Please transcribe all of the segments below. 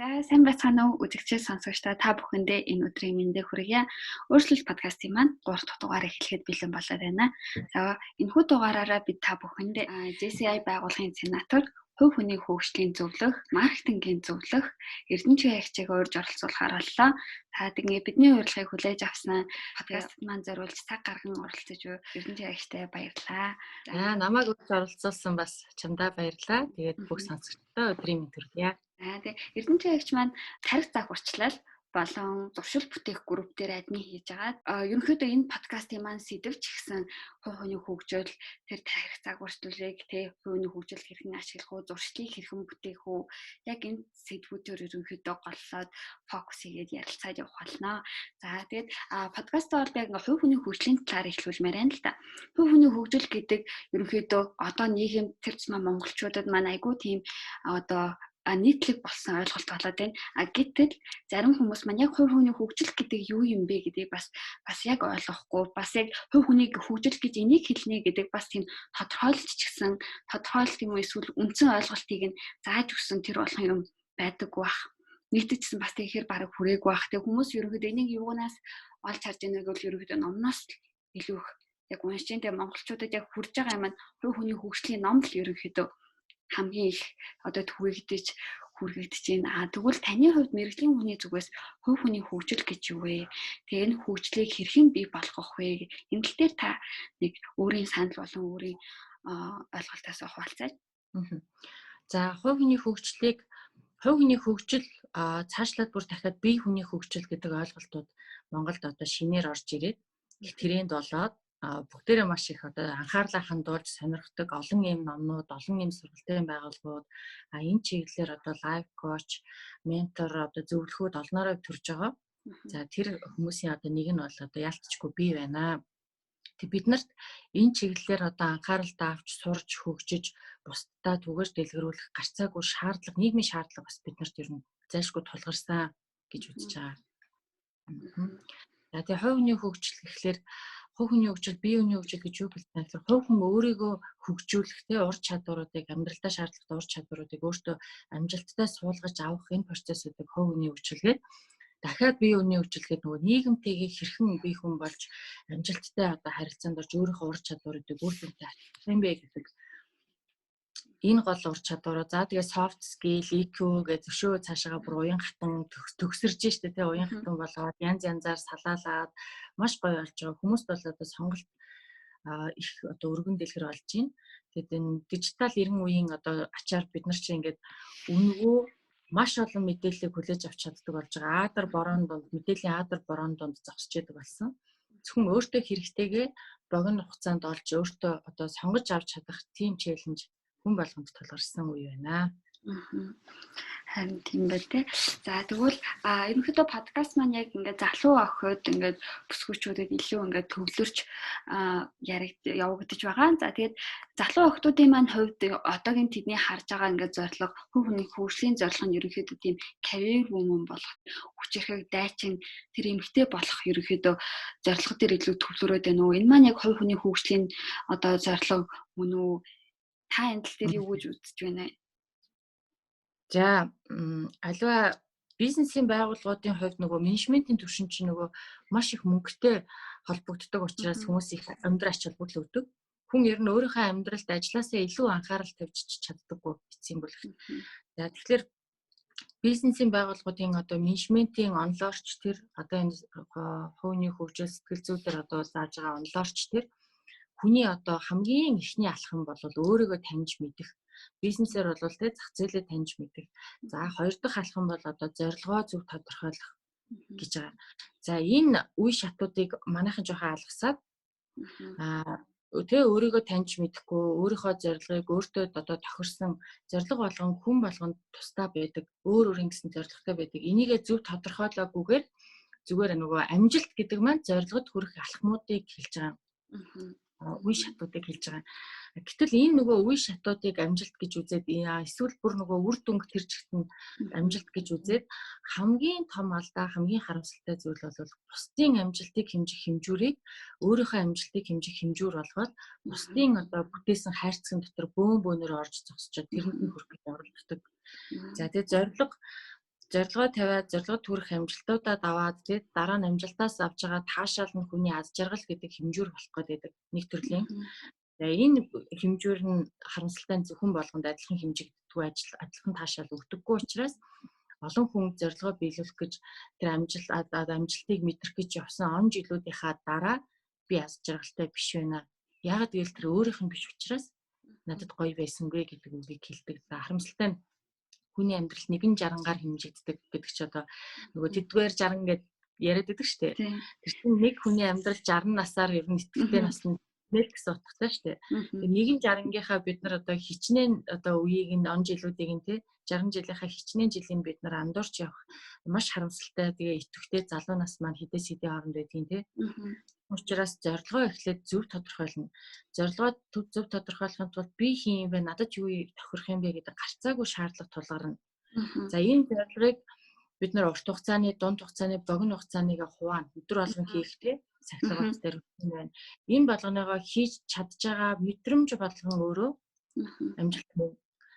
За сайн байцгаана уу үзэгчид сонсогчдоо та бүхэндээ энэ өдрийн мэндийг хүргье. Өөрчлөлт подкастын маань 3 дахь дугаар эхлэхэд бэлэн болоод байна. За энэхүү дугаараараа бид та бүхэнд JCI байгууллагын сенатор, хувь хүний хөгжлийн зөвлөх, маркетингийн зөвлөх, эрдэнэчийн ягчийг урьж оролцуулахаар боллоо. Та тэгээ бидний урилгыг хүлээж авсан подкастт маань зориулж цаг гарган оролцож эрдэнэчийн ягчтай баярлалаа. За намайг урьж оролцуулсан бас чамдаа баярлалаа. Тэгээд бүх сонсогчдоо өдрийн мэнд хүргье. Тэгээ эрдэнэчийн ягч маань тарих зах урчлал болон зуршил бүтээх групп дээр админ хийж байгаа. Ерөнхийдөө энэ подкастын маань сэдв ч гэсэн хувь хүний хөгжил, тэр тарих загварчлалыг хувь хүний хөгжилд хэрхэн ашиглах уу, зуршлыг хэрхэн бүтээх үү, яг энэ сэдвүүдээр ерөнхийдөө голлоод фокус хийгээд ярилцаад явах болно. За тэгээд подкастаар яг хувь хүний хөгжлийн талаар эхлүүлмээр байна л да. Хувь хүний хөгжил гэдэг ерөнхийдөө одоо нийгэм тэр тусмаа монголчуудад маань айгүй тийм одоо нийтлэг болсон ойлголт болоод байна. Гэтэл зарим хүмүүс маань яг хувь хүний хөгжил гэдэг юу юм бэ гэдгийг бас яг ойлгохгүй, бас яг хувь хүнийг хөгжил гэж энийг хэлнэ гэдэг бас тийм тодорхойлолт ч гэсэн тодорхойлолт юм эсвэл үндсэн ойлголтыг нь зааж өгсөн тэр болгон юм байдаггүй бах. Нийтдсэн бас тэгэхээр бараг хүрээгүй бах. Тэг хүмүүс ерөнхийдөө энийг юунаас олж харж байгааг бол ерөнхийдөө номноос илүү их яг уншин тэг монголчуудад яг хүрж байгаа юм маань хувь хүний хөгжлийн ном л ерөнхийдөө хамгийн их одоо түгээгдэж хүргэгдэж байна. Тэгвэл таны хувьд мэрэгжлийн хүний зүгээс хувь хүний хөгжил гэж юу вэ? Тэгээ энэ хөгжлийг хэрхэн бий болгох вэ? Энэ тал дээр та нэг өөрийн санал болон өөрийн ойлголтоос хуваалцаач. За хувь хүний хөгжил цаашлаад бүр дахиад бие хүний хөгжил гэдэг ойлголтууд Монголд одоо шинээр орж ирээд тренд болоод бүгдээрээ маш их одоо анхаарлаа хандуулж сонирхдаг олон юм номнууд, олон юм сургалтын байгууллагууд энэ чиглэлээр одоо лайф коуч, ментор одоо зөвлөхүүд олноороо төрж байгаа. За тэр хүмүүсийн одоо нэг нь бол одоо ялцчгүй би байна. Тэг бид нарт энэ чиглэлээр одоо анхааралтай авч сурж хөгжиж бусдаа түгэж дэлгэрүүлэх гарцаагүй шаардлага, нийгмийн шаардлага бас бид нарт ер нь зайлшгүй тулгарсан гэж үзэж байгаа. За тэг хувь хүний хөгжил гэхлээр хувь хүний хөгжил, бие хүний хөгжил гэж юу хэлдэг вэ гэхээр хувь хүн өөрийгөө хөгжүүлэх ур чадваруудыг амьдралдаа шаардлагатай ур чадваруудыг өөртөө амжилттай суулгаж авах энэ процессыг хувь хүний хөгжил гэдэг. Дахиад бие хүний хөгжил гэдэг нөгөө нийгэмтэйгээ хэрхэн бие хүн болж амжилттай одоо харилцаанд орж өөрийнхөө ур чадваруудыг үр дүнтэй ашиглах юм бэ гэдэг. Энэ гол ур чадвараа. За тэгээ soft skill, EQ гэж зөвшөө цаашаага бүр уян хатан төгсөрж штэ тий уян хатан болоод янзаар салаалаад маш гоё болж байгаа. Хүмүүст бол одоо сонголт их одоо өргөн дэлгэр болж байна. Тэгээд энэ дижитал 90 үеийн одоо ачаар бид нар чинь ингээд үнгөө маш олон мэдээллийг хүлээж авч чаддаг болж байгаа. Аадар борон донд мэдээллийн аадар борон донд зогсож яадаг болсон. Зөвхөн өөртөө хэрэгтэйгээ богино хугацаанд олж өөртөө одоо сонгож авч чадах тийм челленж хүн болгонд тулгарсан үе байна. Харин тийм байх тий. За тэгвэл ерөнхийдөө подкаст маань яг ингээд залуу охид ингээд бүсгүүчүүдэд илүү ингээд төвлөрч явагдаж байгаа. За тэгээд залуу охидуудын маань хувьд одоогийн тэдний харж байгаа ингээд зорилго хувь хүний хөгжлийн зорилго нь ерөнхийдөө тийм career woman болох, хүчирхэг дайчин тэр эмэгтэй болох ерөнхийдөө зорилго дээр илүү төвлөрөөд байна уу? Энэ маань яг хувь хүний хөгжлийн одоо зорилго мөн үү? Та энэ тал дээр юу гэж үзэж байна вэ? За аливаа бизнесийн байгууллагуудын хувьд нөгөө менежментийн түвшин чинь нөгөө маш их мөнгөтэй холбогддог учраас хүмүүс их амьдрал ач холбогдол өгдөг. Хүн ер нь өөрийнхөө амьдралд ажилласаа илүү анхаарал тавьж чаддаггүй эцсийн бүлэгт. За тэгэхээр бизнесийн байгууллагуудын одоо менежментийн онлоорч тэр одоо энэ хувийн хөгжил сэтгэл зүйдэр одоо зааж байгаа онлоорч тэр хүний одоо хамгийн ихний алхам бол өөрийгөө таньж мэдэх. Бизнесээр бол тэ зах зээлээ таньж мэдэх. За хоёр дахь алхам бол одоо зорилгоо зөв тодорхойлох гэж байгаа. За энэ үе шатуудыг манайхан жоохон алгасаад өөрийгөө таньж мэдэхгүй, өөрийнхөө зорилгыг өөртөө одоо тохирсон зорилго болгон хүн болгонд тусдаа байдаг, өөр ингэсэн зорилготой байдаг. Энийгээ зөв тодорхойлоогүйгээр зүгээр нөгөө амжилт гэдэг маань зорилгод хүрэх алхмуудыг хэлж байгаа. Үе шатуудыг хэлж байгаа. Гэтэл энэ нөгөө үе шатуудыг амжилт гэж үзээд эсвэл бүр нөгөө үр дүнг тэр чигт амжилт гэж үзээд хамгийн том алдаа, хамгийн харамсалтай зүйл бол бусдын амжилтыг хэмжих хэмжүүрийг өөрийнхөө амжилтыг хэмжих хэмжүүр болгоод бусдын одоо бүтээсэн хайрцагын дотор бөөнөөр орж зогсчод тэрэнд нь хүрэхэд оролддог. За тэгээ зорилгоо тавиад зорилгод хүрэх амжилтуудаа даваад тэгээд дараа нь амжилтаас авч байгаа таашаал нь хүний аз жаргал гэдэг хэмжүүр болох гэдэг нэг төрлийн. Тэгээ энэ хэмжүүр нь харамсалтай нь зөвхөн болгонд адилхан хэмжигддэггүй адилхан таашаал өгдөггүй учраас олон хүн зорилгоо биелүүлэх гэж тэр амжилтыг мэдрэх гэж явсан он жилүүдийнхаа дараа би аз жаргалтай биш байна. Яагаад гэвэл тэр өөрийнх нь биш учраас надад гоё байсангүй гэдэг үгийг хэлдэг. За харамсалтай нь хүний амьдрал нэгэн жарангаар хэмжигддэг гэдэг чи одоо нөгөө тэдгээр жаран гэд яриад байдаг шүү дээ. Тэр чинь нэг хүний амьдрал 60 насаар ер нь итгэвчтэй наснд нэл гэсэн утгатай шүү дээ. Нэгэн жарангийнхаа бид нар одоо хичнээн одоо үеийг нь он жилүүдийг нь тий 60 жилийнхаа хичнээн жилийн бид нар андуурч явах маш харамсалтай. Тэгээ итгэвчтэй залуу нас маань хідээ сэдийн хооронд байдгийн тий. Учираас зорилгоо эхлээд зөв тодорхойлно. Зорилгоо зөв тодорхойлохын тулд би хин юм бэ, надад юу тохирох юм бэ гэдэг гарцаагүй шаардлага тулгарна. За энэ зорилгыг бид нар урт хугацааны, дунд хугацааны, богино хугацааныг хуваана. Өдөр болгон хийхтэй цахилгаан дээр байна. Энэ болгоныгоо хийж чадж байгаа мэдрэмж болгон өөрөө амжилт мөн.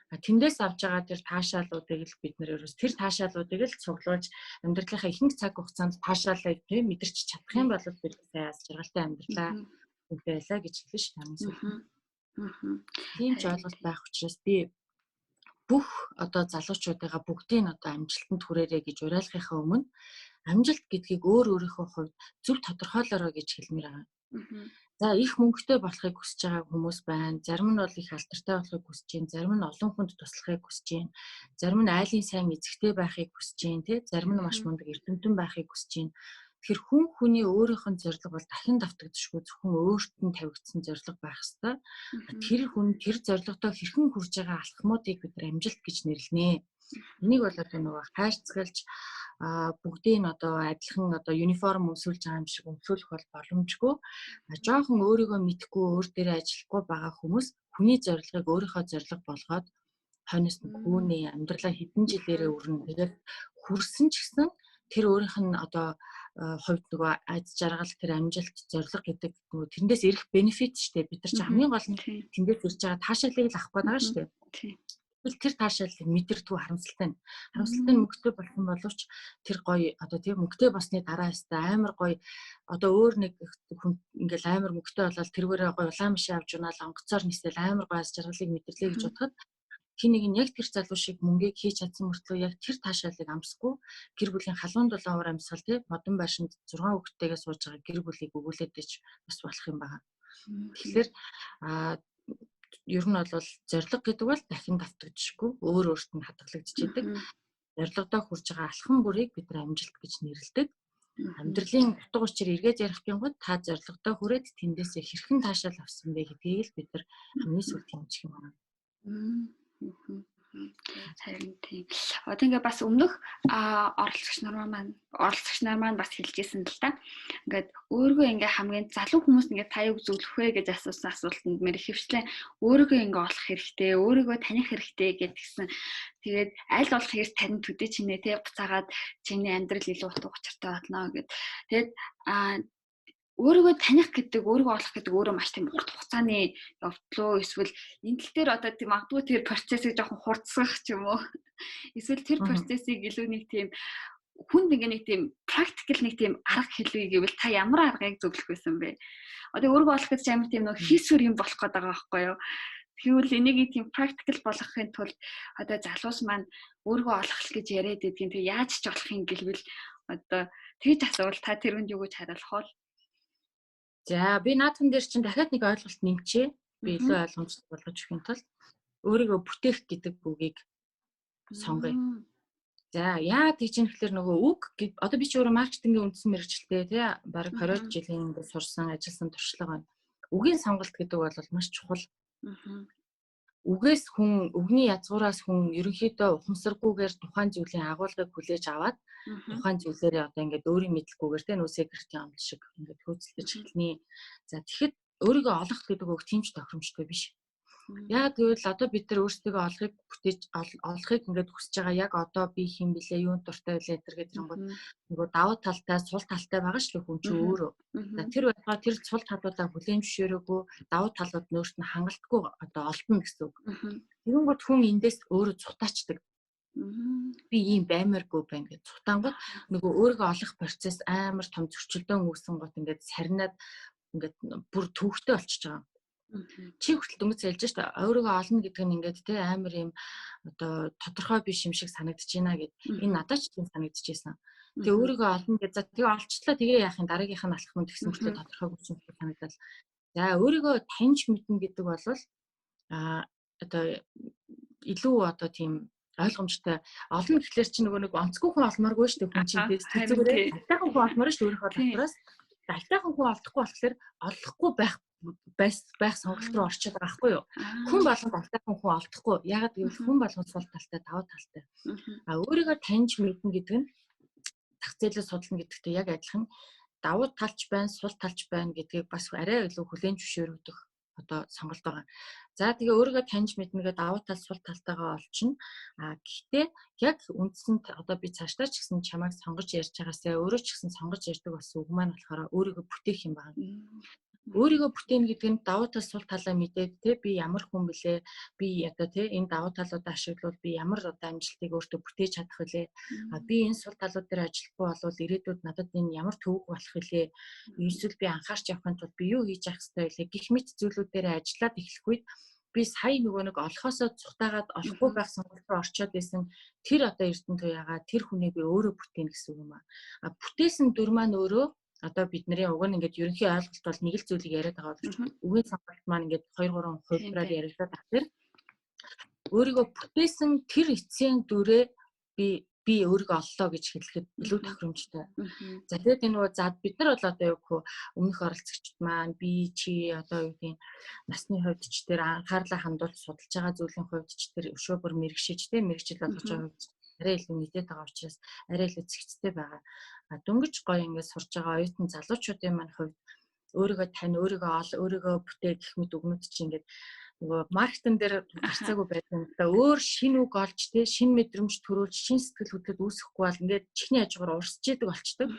Тэндээс авж байгаа тэр таашаалуудыг л бид нэр ерөөс тэр таашаалуудыг л цуглуулж амьдралынхаа ихэнх цаг хугацаанд таашаалыг тийм мэдэрч чадах юм бол бид сайн аз жаргалтай амьдралаа байлаа гэж хэлсэн шүү дээ. Тийм ч ойлголт байх учраас би бүх одоо залуучуудыгаа бүгдийг одоо амжилтанд хүрээрэй гэж уриалгахынхаа өмнө амжилт гэдгийг өөрийнхөө хувьд зөв тодорхойлоорой гэж хэлмээр байгаа. За их мөнгөтэй болохыг хүсэж байгаа хүмүүс байна. Зарим нь бол их алдартай болохыг хүсэж байна. Зарим нь олон хүнд туслахыг хүсэж байна. Зарим нь айлын сайн эзэгтэй байхыг хүсэж байна, тий? Зарим нь маш мундаг эрдэмтэн байхыг хүсэж байна. Тэгэхээр хүн хүний өөрийнх нь зорилго бол дахин давтагдчихгүй зөвхөн өөрт нь тавигдсан зорилго байх ёстой. Тэр хүн тэр зорилгодоо хэрхэн хүрж байгаа алхмуудыг бид нар амжилт гэж нэрлэнэ. Энийг бол одоо нөгөө хайрцагалж бүгдийг нь одоо адилхан одоо униформ өмсүүлж байгаа юм шиг өмсүүлэх бол боломжгүй. Жоохон өөрийгөө мэдхгүй өөр дээрээ ажиллахгүй байгаа хүмүүс хүний зорилгыг өөрийнхөө зорилго болгоод хойноос нь хүүний амьдралаа хэдэн жилээрээ өрнө. Тэгээд хүрсэн ч гэсэн тэр өөрийнх нь одоо хувьд нөгөө аз жаргал тэр амжилт зорилго гэдэг нөгөө тэндээс ирэх бенефит шүү дээ. Бид нар ч хамгийн гол нь тэндээс ирж байгаа таашаалыг л авах гээд байгаа шүү дээ. Тэр таашаалыг мэдэрдэггүй харамсалтай нь. Харамсалтай нь мөнгөтэй болох юм боловч тэр гоё одоо тийм мөнгөтэй болсны дараа хэвээр амар гоё одоо өөр нэг хүн ингээл амар мөнгөтэй болоод тэргээрээ гоё улаан машин авч унаал онгоцоор нисэл амар гоё аз жаргалыг мэдэрлээ гэж бодоход хин нэг нь яг тэр залуу шиг мөнгийг хийж чадсан мөртлөө яг тэр таашаалыг амсахгүй гэр бүлийн халуун дулаан уур амьсгал тийм модон байшинд 6 хүүхэдтэйгээ сууж байгаа гэр бүлийг өгүүлээд ич бас болох юм байна. Тэгэхээр ер нь бол зорилго гэдэг бол дахин давтагдчихгүй өөр өөрт нь хадгалагдчихэдэг. Зорилгодоо хүрж байгаа алхам бүрийг бид нар амжилт гэж нэрлэдэг. Амьдралын утга учир эргээд ярих гингод та зорилгодоо хүрээд тэндээсээ хэрхэн таашаал авсан бэ гэдгийг л бид нар хамгийн сүүлд хэмжих юм байна. Харин тийм. Одоо ингээ бас өмнөх оролцогч нар маань бас хэлжсэн л та. Ингээд өөрийгөө ингээ хамгийн залуу хүмүүс ингээ та юг зөвлөх вэ гэж асуусан асуултанд мэр хөвчлэн өөрийгөө ингээ олох хэрэгтэй, өөрийгөө таних хэрэгтэй гэдгсэн. Тэгээд аль болох эрс тарин төдөө чинээ те буцаагаад чиний амьдрал илүү утга учиртай болно гэд. Тэгээд өөрийгөө таних гэдэг, өөрийгөө олох гэдэг өөрөө маш тийм урт хугацааны явдлуу эсвэл энэ тал дээр одоо тийм магадгүй тэр процессыг жоохон хурцсах ч юм уу. Эсвэл тэр процессыг илүү нэг тийм хүнд ингээ нэг тийм практикл нэг тийм арга хэлье гэвэл та ямар аргыг зөвлөх байсан бэ? Одоо өөрийгөө олох гэж амар тийм нэг хийсвэр юм болох гээд байгаа байхгүй юу? Тэгвэл энийг тийм практикл болгохын тулд одоо залуус маань өөрийгөө олох гэж яриад байдгийн тэг яаж ч болох юм гэлвэл одоо тэгж асуувал та тэр үнд юу гэж хариулах вэ? За би наадхан дээр чинь дахиад нэг ойлголт нэмчээ. Би илүү ойлгомжтой болгож өгөх тул өөрийгөө бүтээх гэдэг үгийг сонгоё. За яа гэж юм гэхээр нөгөө үг одоо би ч өөрөө маркетингийн үндсэн мэргэжилтэй тий бараг 20 жилийн ингээд сурсан ажилласан туршлага байна. Үгийн сонголт гэдэг бол маш чухал. Үгээс хүн үгний язгуураас хүн ерөнхийдөө ухамсаргүйгээр тухайн зүйлийн агуулгыг хүлээж аваад тухайн зүйлээрээ одоо ингээд өөрийн мэдлэггүйгээр тэ нөө секретийн амт шиг ингээд хөөцөлдөж хэлнэ. За тэгэхэд өөрийгөө олох гэдэг үг тийм ч тохиромжтой биш. Яа гэвэл одоо бид нар өөрсдөө олохыг бүтээж олохыг ингээд хүсэж байгаа яг одоо би хэм блэ юунд дуртай байлаа гэдэг гингод нөгөө давуу талтай сул талтай байгаа шүү хүн чи өөрөө. За тэр байтугай тэр сул талуудаа хүлээн зөвшөөрөөгүй давуу талууд нөөрэт нь хангалтгүй одоо олдно гэсэн үг. Тэгэнгүүт хүн эндээс өөрөө цухтаачдаг. Би ийм баймааргүй байна гэж цутангууд нөгөө өөрийгөө олох процесс амар том зөрчилдөөн үүсэн гот ингээд сарнаад ингээд бүр төвхтэй болчихж байгаа. Чи хүртэл дөнгөж хэлж штэ өөрийгөө олно гэдэг нь ингээд те амар юм одоо тодорхой биш юм шиг санагдаж байна гэд энэ надад ч тийм санагдаж байсан. Тэгээ өөрийгөө олно гэж за тэгээ олчлаа тэгээ яахын дараагийнх нь алах юм гэсэн мөртөө тодорхой биш юм шиг санагдал. За өөрийгөө таньж мэднэ гэдэг бол одоо илүү одоо тийм ойлгомжтой олно гэхлээр чи нөгөө нэг онцгүй хүн олмооргүй шүү дээ хүн чинь зүгээр айтайхан хүн олмоор шүү өөрийнхөө дотроос айтайхан хүн олдохгүй болохоор олохгүй байх сонголт руу орчиход байгаа байхгүй юу хүн болгонд айтайхан хүн олдохгүй ягаад гэвэл хүн болгонд сул талтай даваа талтай өөрийгөө таньж мэднэ гэдэг нь зах зээлээ судална гэдэгтэй яг адилхан давуу талч байна сул талч байна гэдгийг бас арай илүү хүлээн зөвшөөрөгдөх одоо сонголт байгаа. За тэгээ өөрийгөө таньж мэднэгээ давуу тал сул талтайгаа олчихно. Гэхдээ яг үндсэнд одоо би цаашдаа ч гэсэн чамайг сонгож ярьж байгаасаа өөрөө ч гэсэн сонгож ярьдаг болсон үг маань болохоор өөрийгөө бүтээх юм байна. Өөрийгөө бүтээн гэдэг нь давуу тал сул талаа мэдээд те би ямар хүн блэ би одоо те энэ давуу талуудаа ашиглавал би ямар одоо амжилтыг өөртөө бүтээж чадах вүлээ би энэ сул талууд дээр ажиллахгүй болвол ирээдүйд надад энэ ямар төвөг болох вүлээ эсвэл би анхаарч явахын тулд би юу хийж явах ёстой вүлээ гэх мэт зүйлүүд дээр ажиллаад эхлэх үед би сая нөгөө нэг олохоосоо цухтаагаад олохгүй байх сонголт руу орчоод байсан тэр одоо эрдэнэ туяагаа тэр хүнийг би өөрөө бүтээн гэсэн үг юм бүтээсэн дүр маань өөрөө одоо бидний уг нь ингээд ерөнхий ойлголт бол нэг л зүйлийг яриад байгаа боловч үгийн сонголт маань ингээд 2-3 хувьдраар яригдаад байгаа тэр өөрийгөө бүтээсэн тэр эцсийн дүрээ би өөрийгөө оллоо гэж хэлэхэд илүү тохиромжтой. За тэгээд энэ нөгөө за бид нар бол одоо юу гэх өмнөх оролцогчд маань би чи одоо юу гэдэг насны хувьд ч тэр анхаарлаа хандуулж судалж байгаа зүйлийн хувьд ч тэр өшөө бүр мэрэгшиж тэ мэрэгчл болгож байгаа хувьд арай илүү мэдээд байгаа учраас арай илүү зэгцтэй байгаа. Дөнгөж гоё ингээд сурж байгаа оюутан залуучуудын маань хувьд өөрийгөө тань, өөрийгөө ол, өөрийгөө бүтээ гэх мэт үгнүүд чинь ингээд нөгөө маркетинг дээр гарцаагүй байдаг. Өөр шинэ үг олж тэ шинэ мэдрэмж төрүүлж шинэ сэтгэл хөдлөлд үүсэхгүй бол ингээд чихний хажуугаар урсж идэг болчдөг.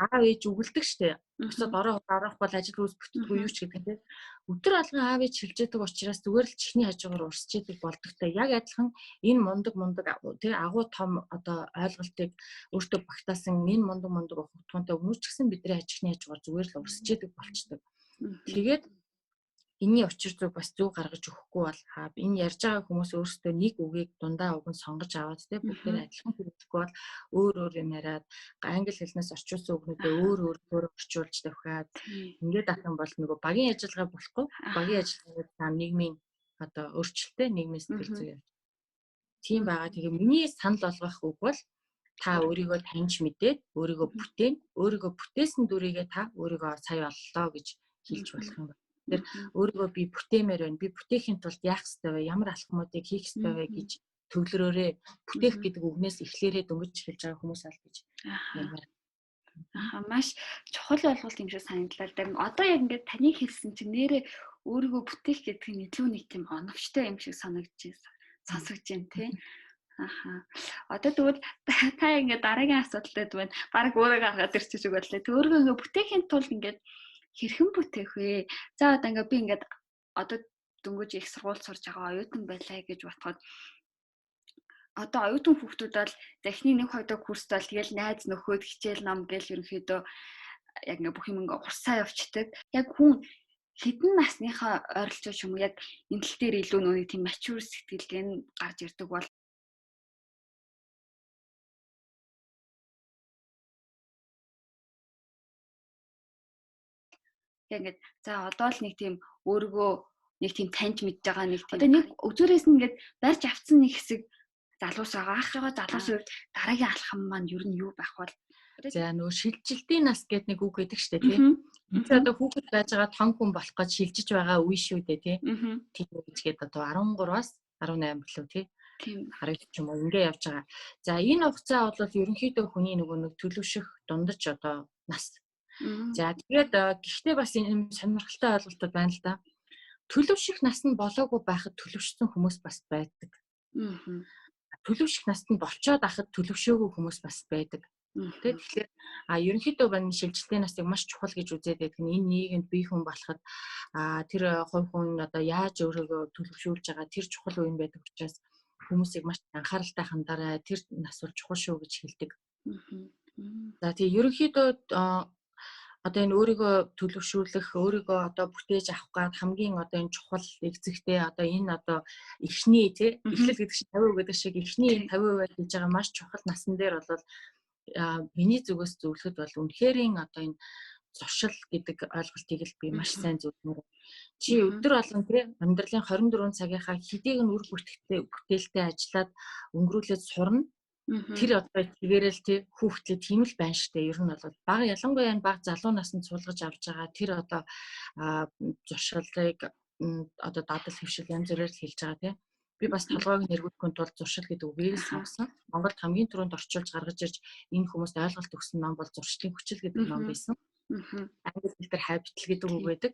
Аав ээж үгэлдэг штэ. Босоод орох бол ажил үүс бүтдэггүй юу ч гэдэг тийм. Өдөр алган аав ээж хэлж яадаг учраас зүгээр л чихний хажуугаар урсж идэг болдогтой. Яг адилхан энэ мундаг тийм агуу том одоо ойлголтыг өөртөө багтаасан энэ мундаг ухагтхуунтай өгнөч гэсэн бидний чихний хажуугаар зүгээр л урсж идэг болчдөг. Тэгээд энэний учир зүг бас зөв гаргаж өгөхгүй бол энэ ярьж байгаа хүмүүс өөрсдөө нэг үгийг дундаа үг нь сонгож аваад те бүгдээ адилхан хэрэглэхгүй бол өөр юм яриад англи хэлнээс орчуулсан үгнүүдээ өөр орчуулж тавхиад ингээд авах юм бол нөгөө багийн ажиллагаа болохгүй багийн ажиллагааг та нийгмийн одоо өөрчлөлттэй нийгмийн сэтгэл зүй явж. Тийм байгаа. Тэгээ миний санал болгох үг бол та өөрийгөө таньж мэдээд өөрийгөө бүтээсэн дүрийгээ та өөрийгөө сая оллоо гэж хэлж болох юм байна. Тэр өөрийгөө би бүтээмээр байна. Би бүтээхийн тулд яах ёстой вэ? Ямар алхмуудыг хийх ёстой вэ гэж төвлөрөөрэй. Бүтээх гэдэг үгнээс эхлээрээ дөнгөж эхэлж байгаа хүмүүс аль гэж байна. Маш чухал ойлголт юм шиг санагдлаа. Одоо яг ингээд таны хэлсэн чинь нэрээ өөрийгөө бүтээх гэдэг нь илүү нэг тийм оновчтой юм шиг сонсогдож байна тий. Одоо тэгвэл та ингээд дараагийн асуудалтай байна. Бараг өөрөө гаргаад ирчих шиг байлаа. Өөрийгөө ингээд бүтээхийн тулд ингээд хэрхэн бүтээх вэ? За одоо ингээд би ингээд одоо дөнгөж их сургууль сурж байгаа оюутан байлаа гэж бодоход одоо оюутан хүүхдүүд бол захны 1-2 курст бол тэгэл найз нөхөд хичээл ном гэл ерөнхийдөө яг ингээд бүх юм ингээд хурцаа явчихдаг. Яг хүн хэдэн насныхаа ойролцоо ч юм уу яг энэ тал дээр илүү нүг тийм mature сэтгэлгээ нь гарч ирдэг бол ингээд за одоо л нэг тийм өөрийгөө нэг тийм таньж мэдж байгаа нэг тийм одоо нэг өзөрөөс нь ингээд барьж авцсан нэг хэсэг залуус байгаа. Ахыгаа залуусын үед дараагийн алхам маань ер нь юу байх бол за нөгөө шилжилтийн нас гэдэг нэг үг гэдэг штэ тийм. Энд одоо хүүхэд байж байгаа том хүн болох гэж шилжиж байгаа үе шүү дээ тийм. Тийм үгээд одоо 13-аас 18 билүү тийм. Харагч ч юм уу ингэ явж байгаа. За энэ хугацаа бол ерөнхийдөө хүний нөгөө нэг төлөвшөх дундаж одоо нас. За тэгээд гэхдээ бас энэ сонирхолтой ойлголтууд байна л да. Төлөвшөх нас нь болоогүй байхад төлөвшсөн хүмүүс бас байдаг. Төлөвшөх наст нь болцоод ахад төлөвшөөгүй хүмүүс бас байдаг. Тэгэхээр ерөнхийдөө байна шилжилтийн настыг маш чухал гэж үзээд байдаг. Энэ нийгэмд бие хүн болоход тэр хувь хүн одоо яаж өөрийгөө төлөвшүүлж байгаа тэр чухал үе байдаг учраас хүмүүсийг маш анхааралтай хандаарай. Тэр нас бол чухал шүү гэж хэлдэг. За тэгээ ерөнхийдөө одоо энэ өөрийгөө төлөвшүүлэх, өөрийгөө одоо бүтээж авах гад хамгийн одоо энэ чухал эзэгтэй одоо энэ одоо эхний тий эхлэл гэдэг шиг 50% гэдэг шиг эхний 50% хийж байгаа маш чухал насан дээр бол миний зүгээс зөвлөхөд бол үнэхэрийн одоо энэ зуршил гэдэг ойлголтыг л би маш сайн зөвлөмөр. Чи өдөр болгон тий амьдралын 24 цагийнхаа хэдийг нь үр бүтээлтэй ажиллаад өнгөрүүлээд сурна. Тэр одоо тэгээрэл тий хүүхдээ тийм л байна штэ. Ер нь бол бага ялангуяа энэ бага залуу наснд суулгаж авч байгаа тэр одоо зуршилыг одоо дадал хөвшил янз бүрээр хэлж байгаа тий. Би бас толгойг нэргүүлэхэд тулд зуршил гэдэг үгийг сонгосон. Монголд хамгийн түрүүнд орчуулж гаргаж ирж энэ хүмүүст ойлголт өгсөн ном бол зуршлын хүчил гэдэг ном байсан. Англи хэлээр habit гэдэг үг байдаг.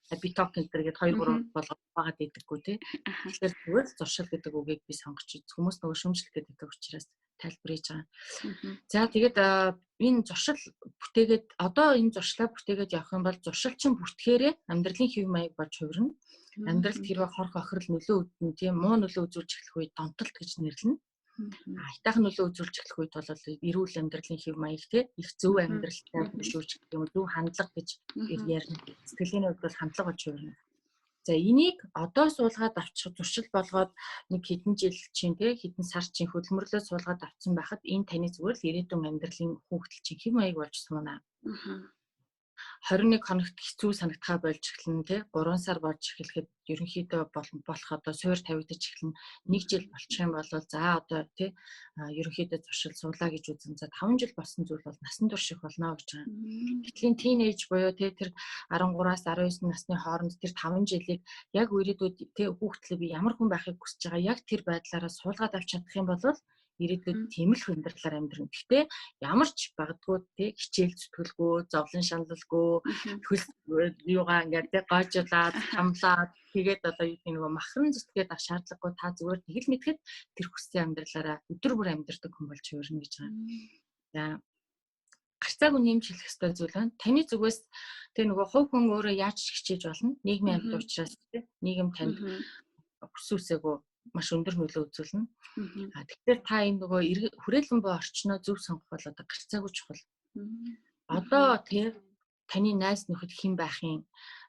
Habit гэдэг 2-3 болгоод байгаа гэдэггүй тий. Тэгэхээр зүгээр л зуршил гэдэг үгийг би сонгоч хүмүүс нөгөө шүмжлэх гэдэг учраас тайлбарж байгаа. За тэгээд энэ зуршил бүтээгээд одоо энэ зуршлаа бүтээгээд явах юм бол зуршил чинь бүртгэхээрээ амьдралын хэв маяг болж хувирна. Амьдралд хэрвээ хор хохирол нөлөө үзэн тийм муу нөлөө үзүүлж эхлэх үед донтолт гэж нэрлэнэ. Айтайхан нөлөө үзүүлж эхлэх үед бол эрүүл амьдралын хэв маяг тийм их зөв амьдралтай хөшүүрч гэх юм зөв хандлага гэж ярина. Сэтгэлийн хувьд бол хандлага болж хувирна. За энийг одоо суулгаад авчих зуршил болгоод нэг хэдэн жил чинь тий хэдэн сар чинь хөдөлмөрлөө суулгаад авсан байхад энэ таны зүгээр л ирээдүйн амьдралын хүүхдэл чинь хэв маяг болж сууна. 21 хоногт хэцүү санагдхаа болж эхэлнэ тий 3 сар болж эхлэхэд ерөнхийдөө болох одоо суур тавигдаж эхэлнэ. 1 жил болчих юм бол за одоо тий ерөнхийдөө зуршил суулаа гэж үзэн за 5 жил болсон зүйл бол насан турш их болно гэж байгаа. Гэтэл тийнейж буюу тий тэр 13-аас 19 насны хооронд тэр 5 жилийг яг ирээдүйд тий хүүхдлээ би ямар хүн байхыг хүсэж байгаа яг тэр байдлаараа суулгаад авч чадах юм бол ирээдүйд тийм л амьдралаар амьдрна. Гэхдээ ямар ч багдгүй тий хичээл зүтгэлгүй, зовлон шаналлгүй, хөл юугаа ингээд гоожуулаад, хамлаад тэгээд одоо юу гэх нэг махран зүтгээд авах шаардлагагүй та зүгээр тэгэл мэтгэд тэр хүссэн амьдралаараа өдөр бүр амьдрдаг хүн болж хувирна гэж байгаа. За гарцаагүй нэмж хэлэх ёстой зүйл байна. Таны зүгээс тэг нөгөө хувь хүн өөрөө яаж хичээж болно? Нийгмийн амьд учраас тий нийгэм танд хүсүүсээгөө маш өндөр нөлөө үзүүлнэ. Тэгэхээр та энэ нөгөө хүрээлэн буй орчноо зөв сонгох бол одоо гарцаагүй чухал. Одоо тий таны найз нөхөд хэн байх юм?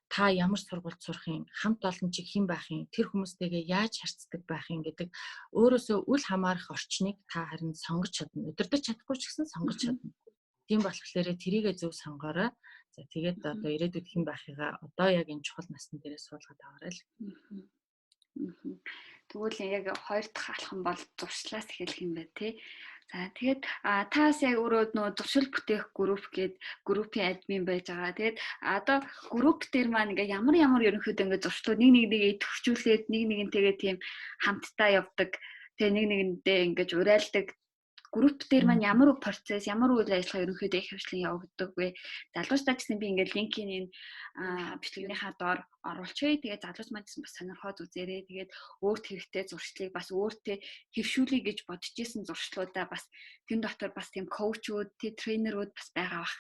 Та ямар сургуульд сурах юм? Хамт олон чиг хэн байх юм? Тэр хүмүүстэйгээ яаж харьцдаг байх юм гэдэг өөрөөсөө үл хамаарах орчныг та харин сонгож чадна. Удирдах чадахгүй ч гэсэн сонгож чадна. Тийм болохоор тэрийгээ зөв сонгоорой. За тэгээд одоо ирээдүйд хэн байхыгаа одоо яг энэ чухал насны дээрээ суулгаад аваарай л. Тэгвэл яг хоёр дахь алхам бол зуршлаас эхэлэх юм байна тий. За тэгээд таас яг өөрөө нөө зуршил бүтээх групп гээд группийн админ байж байгаа. Тэгээд одоо групп дээр маань ингээ ямар ерөнхийдөө ингээ зуршлууд нэг төвчүүлээд нэгнтэйгээ тийм хамтдаа явдаг. Тэгээ нэгэндээ ингээ урайлдаг. Групп дээр маань ямар процесс, ямар үйл ажиллагаа ерөнхийдөө их хвшлэн явагддаг вэ? Залуучдаа гэсэн би ингээд линкийн энэ бичлэгнийхаа доор оруулчихъя. Тэгээд залууч маань гэсэн бас сонирхоод үзээрэй. Тэгээд өөрт хэрэгтэй зуршлыг бас өөртөө хэвшүүлэе гэж бодож исэн зуршлуудаа бас тэн дотор бас тийм коучуд, тренерүүд бас байгаа бах.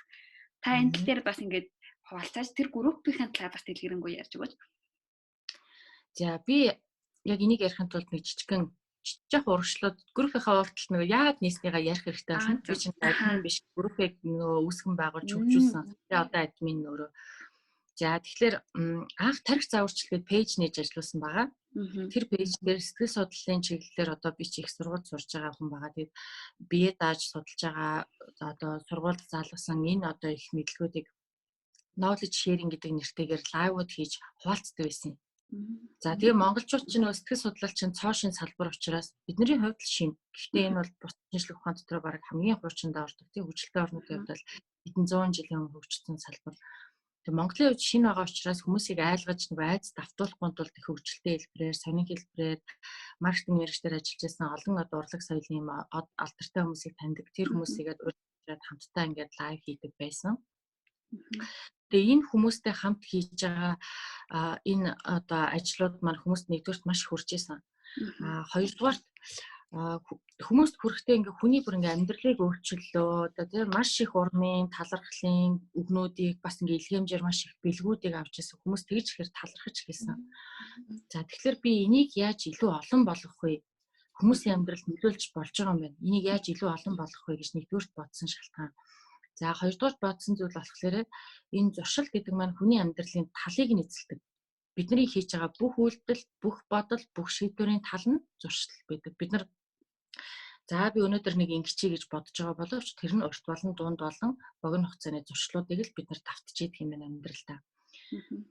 Та энэ тал дээр бас ингээд хуваалцаач тэр группийн талаар бас дэлгэрэнгүй ярьж өгөөч. За би яг энийг ярихын тулд нэг жижиг урагшлууд группийнхаа урталт нөгөө яагаад нийснийгаа ярих хэрэгтэй байна. Би чинь админ биш группийг нөгөө үүсгэн байгуулж хөгжүүлсэн. Тэгээ одоо админ өөрөө. За тэгэхээр анх тарих зааварчилгээд пэйж нээж ажилласан байгаа. Тэр пэйж дээр сэтгэл судлалын чиглэлээр одоо би ч их сургууль сурж байгаа хүн байгаа. Тэгээд бие дааж судалж байгаа одоо сургуульд заалгасан энэ одоо их мэдлгүүдийг knowledge sharing гэдэг нэртэйгээр лайвууд хийж хуваалцдаг байсан. За тэгээ монголчууд ч нөө сэтгэл судлал чинь цоошин салбар учраас бидний хувьд л шин. Гэхдээ энэ бол бус шинжлэх ухаан дотор бараг хамгийн хуучиндаа ордог. Тэгээ хөгжилтэй орнуудын хувьд л хэдэн зуун жилийн хөгжсөн салбар. Тэгээ Монголын хувьд шин байгаа учраас хүмүүсийг айлгаж нөгөө айц давтуулахгүй тулд их хөгжилтэй хэлбэрээр, сонин хэлбэрээр маркетинг мэргэжлэр ажиллаж байсан олон урлаг соёлын алдартай хүмүүсийг таньдаг. Тэр хүмүүсийгээд урьдчилаад хамтдаа ингээд лайв хийдэг байсан. Тэгээ энэ хүмүүстэй хамт хийж байгаа энэ одоо ажлууд маань хүмүүст нэгдүгээрт маш хүрж исэн. Хоёрдугаарт хүмүүст хүрэхдээ ингээ хүний бүр ингээ амьдралыг өөрчиллөө. Одоо тийм маш их урмын, талархлын үгнүүдийг бас ингээ илгээмжээр маш их бэлгүүдийг авч ирсэн. Хүмүүс тэгж ихээр талархаж эхэлсэн. За тэгэхээр би энийг яаж илүү олон болгох вэ? хүмүүсийн амьдралд нөлөөлж болж байгаа юм байна. Энийг яаж илүү олон болгох вэ гэж нэгдүгürt бодсон шалтгаан. За хоёрдугаар бодсон зүйл болохоор энэ зуршил гэдэг маань хүний амьдралын талыг нь эзэлдэг. Бидний хийж байгаа бүх үйлдэл, бүх бодол, бүх шийдвэрийн тал нь зуршил байдаг. Бид нар за би өнөөдөр нэг ингэчий гэж бодож байгаа боловч тэр нь урт болон дунд болон богино хугацааны зуршлуудыг л бид нар давтчихийдэг юм байна амьдралдаа.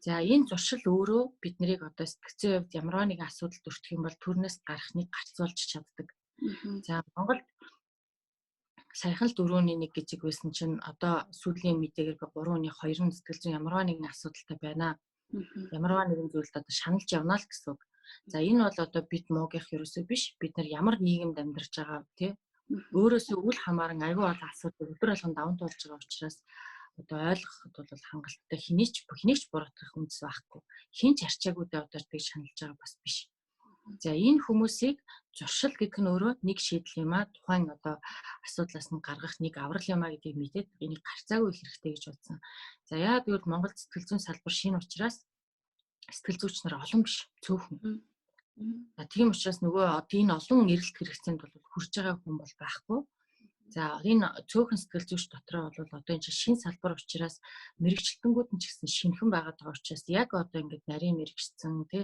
За энэ зуршил өөрөө биднийг одоо сэтгцийн хувьд ямар нэгэн асуудалд өртөх юм бол түрнээс гарахныг гарцуулж чаддаг. За Монголд саяхан л 4.1 гэж байсан чинь одоо сүүлийн мэдээгээр 3.2 сэтгэл зүйн ямар нэгэн асуудалтай байна. Ямар нэгэн зүйлд одоо шаналж явна л гэсэн үг. За энэ бол одоо бид муугийнх ерөөсөө биш. Бид нар ямар нийгэмд амьдарч байгаа тий өөрөөсөө үл хамааран аюул олон асуудал өдөр болгон даван туулж байгаа учраас одоо ойлгоход бол хангалттай хинээч буруутгах үндэс байхгүй. Хин ч арчаагүй дэ одоо тийг шаналж байгаа бас биш. За энэ хүмүүсийг зуршил гэдэг нь өөрөө нэг шийдэл юм а тухайн одоо асуудлаас нь гаргах нэг аврал юм а гэдгийг мэдээд энийг гарцаагүй их хэрэгтэй гэж бодсон. За яа гэвэл Монгол сэтгэл зүйн салбар шинэ учраас сэтгэл зүйч нар олон биш цөөхөн. Тийм учраас нөгөө одоо энэ олон эрэлт хэрэгцээнд бол хүрж байгаа хүн бол байхгүй. За энэ цөөхөн сэтгэл зүйч дотроо бол одоо энэ шинэ салбар учраас мэрэгчлэнгүүд нь ч гэсэн шинхэн байгаад байгаа учраас яг одоо ингээд нарийн мэрэгчсэн тий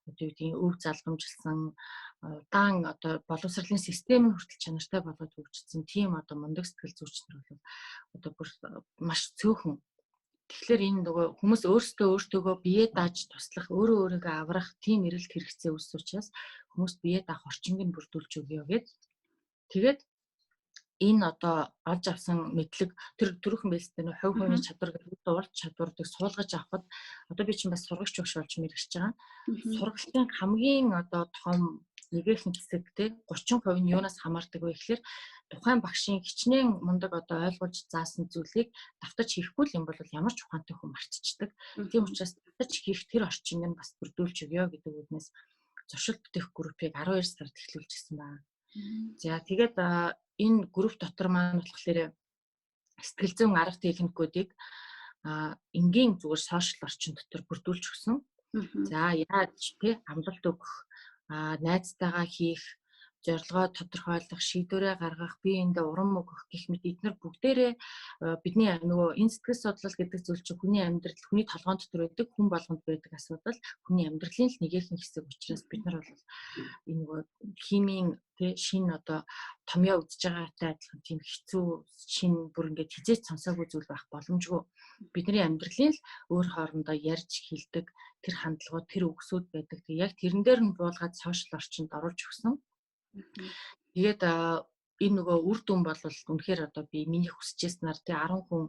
одоо үеийн өв залгамжилсан удаан одоо боловсролын систем нь хүртэл чанартай болоод хөгжсөн тийм одоо мундаг сэтгэл зүйч нар бол одоо бүр маш цөөхөн. Тэгэхээр энэ нөгөө хүмүүс өөртөөгөө бие дааж туслах, өөрийгөө аврах тийм эрэлт хэрэгцээ үүссэн учраас хүмүүс бие даах орчинг нь бүрдүүлж өгье гэд. Тэгээд энэ одоо олж авсан мэдлэг тэр төрөөхөн байлстай нөх хувь хүний чадвар гэдэг урд чадварыг суулгаж авахд одоо би чинь бас сургагч багш болж мэрэгч байгаа. Сургалтын хамгийн одоо том нэгэн хэсэг те 30% нь юунаас хамаардаг вэ гэхээр тухайн багшийн хичнээн мундаг одоо ойлгуулж заасан зүйлийг давтаж хийхгүй юм бол ямар ч ухаантай хүн мартчихдаг. Тийм учраас давтаж хийх тэр орчинг нь бас бүрдүүлж өгье гэдэг үгнээс зуршил бүтээх группийг 12 сард эхлүүлж гисэн байна. За тэгээд энэ групп дотор маань болохоор сэтгэл зүйн арга техникүүдийг энгийн зүгээр сошиал орчин дотор бүрдүүлж өгсөн. За яаж тий амлалт өгөх, найзтайгаа хийх, зорилгоо тодорхойлох, шийдвэрээ гаргах, биеиндээ урам өгөх гэх мэт эдгээр бүгдээрээ бидний нөгөө энэ сэтгэл судлал гэдэг зүйл чинь хүний амьдрал, хүний толгойн дотор байдаг, хүн болгонд байдаг асуудал, хүний амьдралын л нэгэн хэсэг учраас бид нар бол энэ нөгөө химийн тий шинэ одоо томьёо үдж байгаатай адилхан тийм хэцүү шинэ бүр ингээд хизээч сонсоогүй зүйл байх боломжгүй. Бидний амьдралын л өөр хоорондоо ярьж хэлдэг тэр хандлагууд, тэр үгсүүд байдаг. Тэг яг тэрэн дээр нь буулгаад сошиал орчинд оруулж өгсөн. Тэгээд энэ нөгөө үр дүн бол үнэхээр одоо би миний хүсэжсэнаар тий 10 хүн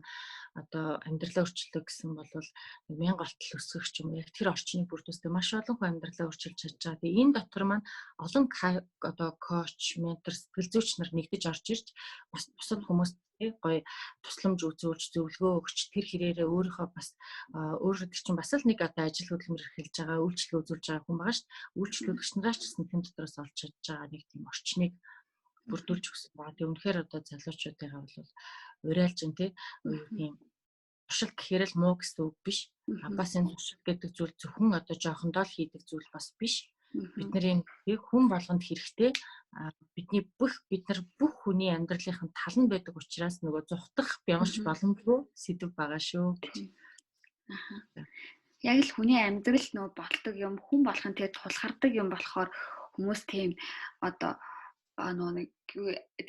одоо амьдралаа өөрчлөлөө гэсэн бол 1000 галтал өсгөх ч юм яг тэр орчныг бүрдүүлсэн маш олон хүн амьдралаа өөрчилж чадж байгаа. Тэгээ энэ дотор маань олон одоо коуч, ментор, сэтгэл зүйч нар нэгдэж орж ирж бас бусад хүмүүс гоё тусламж үзүүлж зөвлөгөө өгч тэр хэрээрээ өөрийнхөө бас өөрөө чинь бас л нэг одоо ажил хөдөлмөр эрхэлж байгаа үйлчлэл үзүүлж байгаа хүн байгаа шүү дээ. Үйлчлүүлэгч нараас ч гэсэн тэн дотроос олж чадж байгаа нэг тийм орчныг бүрдүүлж өгсөн байгаа. Тэг үнэхээр одоо залуучуудынхаа бол уриалж ин тий тийм туршилт гэхээр л муу гэсэн үг биш. Бас энэ туршилт гэдэг зүйл зөвхөн одоо жоохондоо л хийдэг зүйл бас биш. Бидний хүн болгонд хэрэгтэй бид нар бүх хүний амьдралын тал нь байдаг учраас нөгөө зүхтах бямарч боломжгүй сэдв байгаа шүү гэж. Яг л хүний амьдрал нөгөө болдог юм хүн болгон тэгээд тулгардаг юм болохоор хүмүүс тийм одоо нөгөө нэг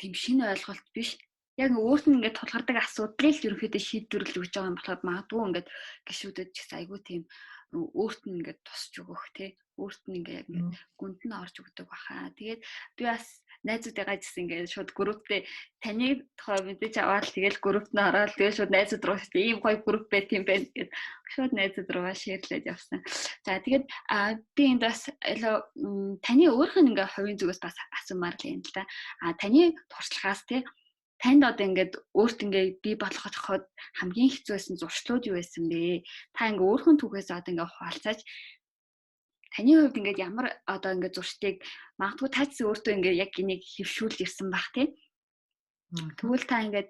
тийм шинэ ойлголт биш. Яг өөрт нь ингээд тулгардаг асуудлыг л ерөнхийдөө шийдвэрлэж өгч байгаа юм болохоор магадгүй ингээд гişүүдэд ч гэсэн айгүй тийм өөрт нь ингээд тусч өгөх тий өөрт нь ингээд гүнд нь орж өгдөг баха. Тэгээд би бас найзуудыгаа гэсэн ингээд шууд групптэй таны тухай мэдээж аваад тэгээд группт нь ороод тэгээд шууд найзууд руу ийм гоё групп байт юм байна гэд шууд найзууд руугаа шеэрлээд явсан. За тэгээд би энд бас таны өөрийнх нь ингээд хувийн зүгээс бас асуумаар л юм л да. Таны туршлагаас тий танд одоо ингээд өөрт ингээд бий болгоход хамгийн хэцүүсэн зуршлууд юу байсан бэ? Та ингээд өөрхөн түүхээс одоо ингээд хуваалцаач. Таны хувьд ингээд ямар одоо ингээд зуршлыг магадгүй та ч өөртөө ингээд яг энийг хэвшүүлж ирсэн бах тий. Тэгвэл та ингээд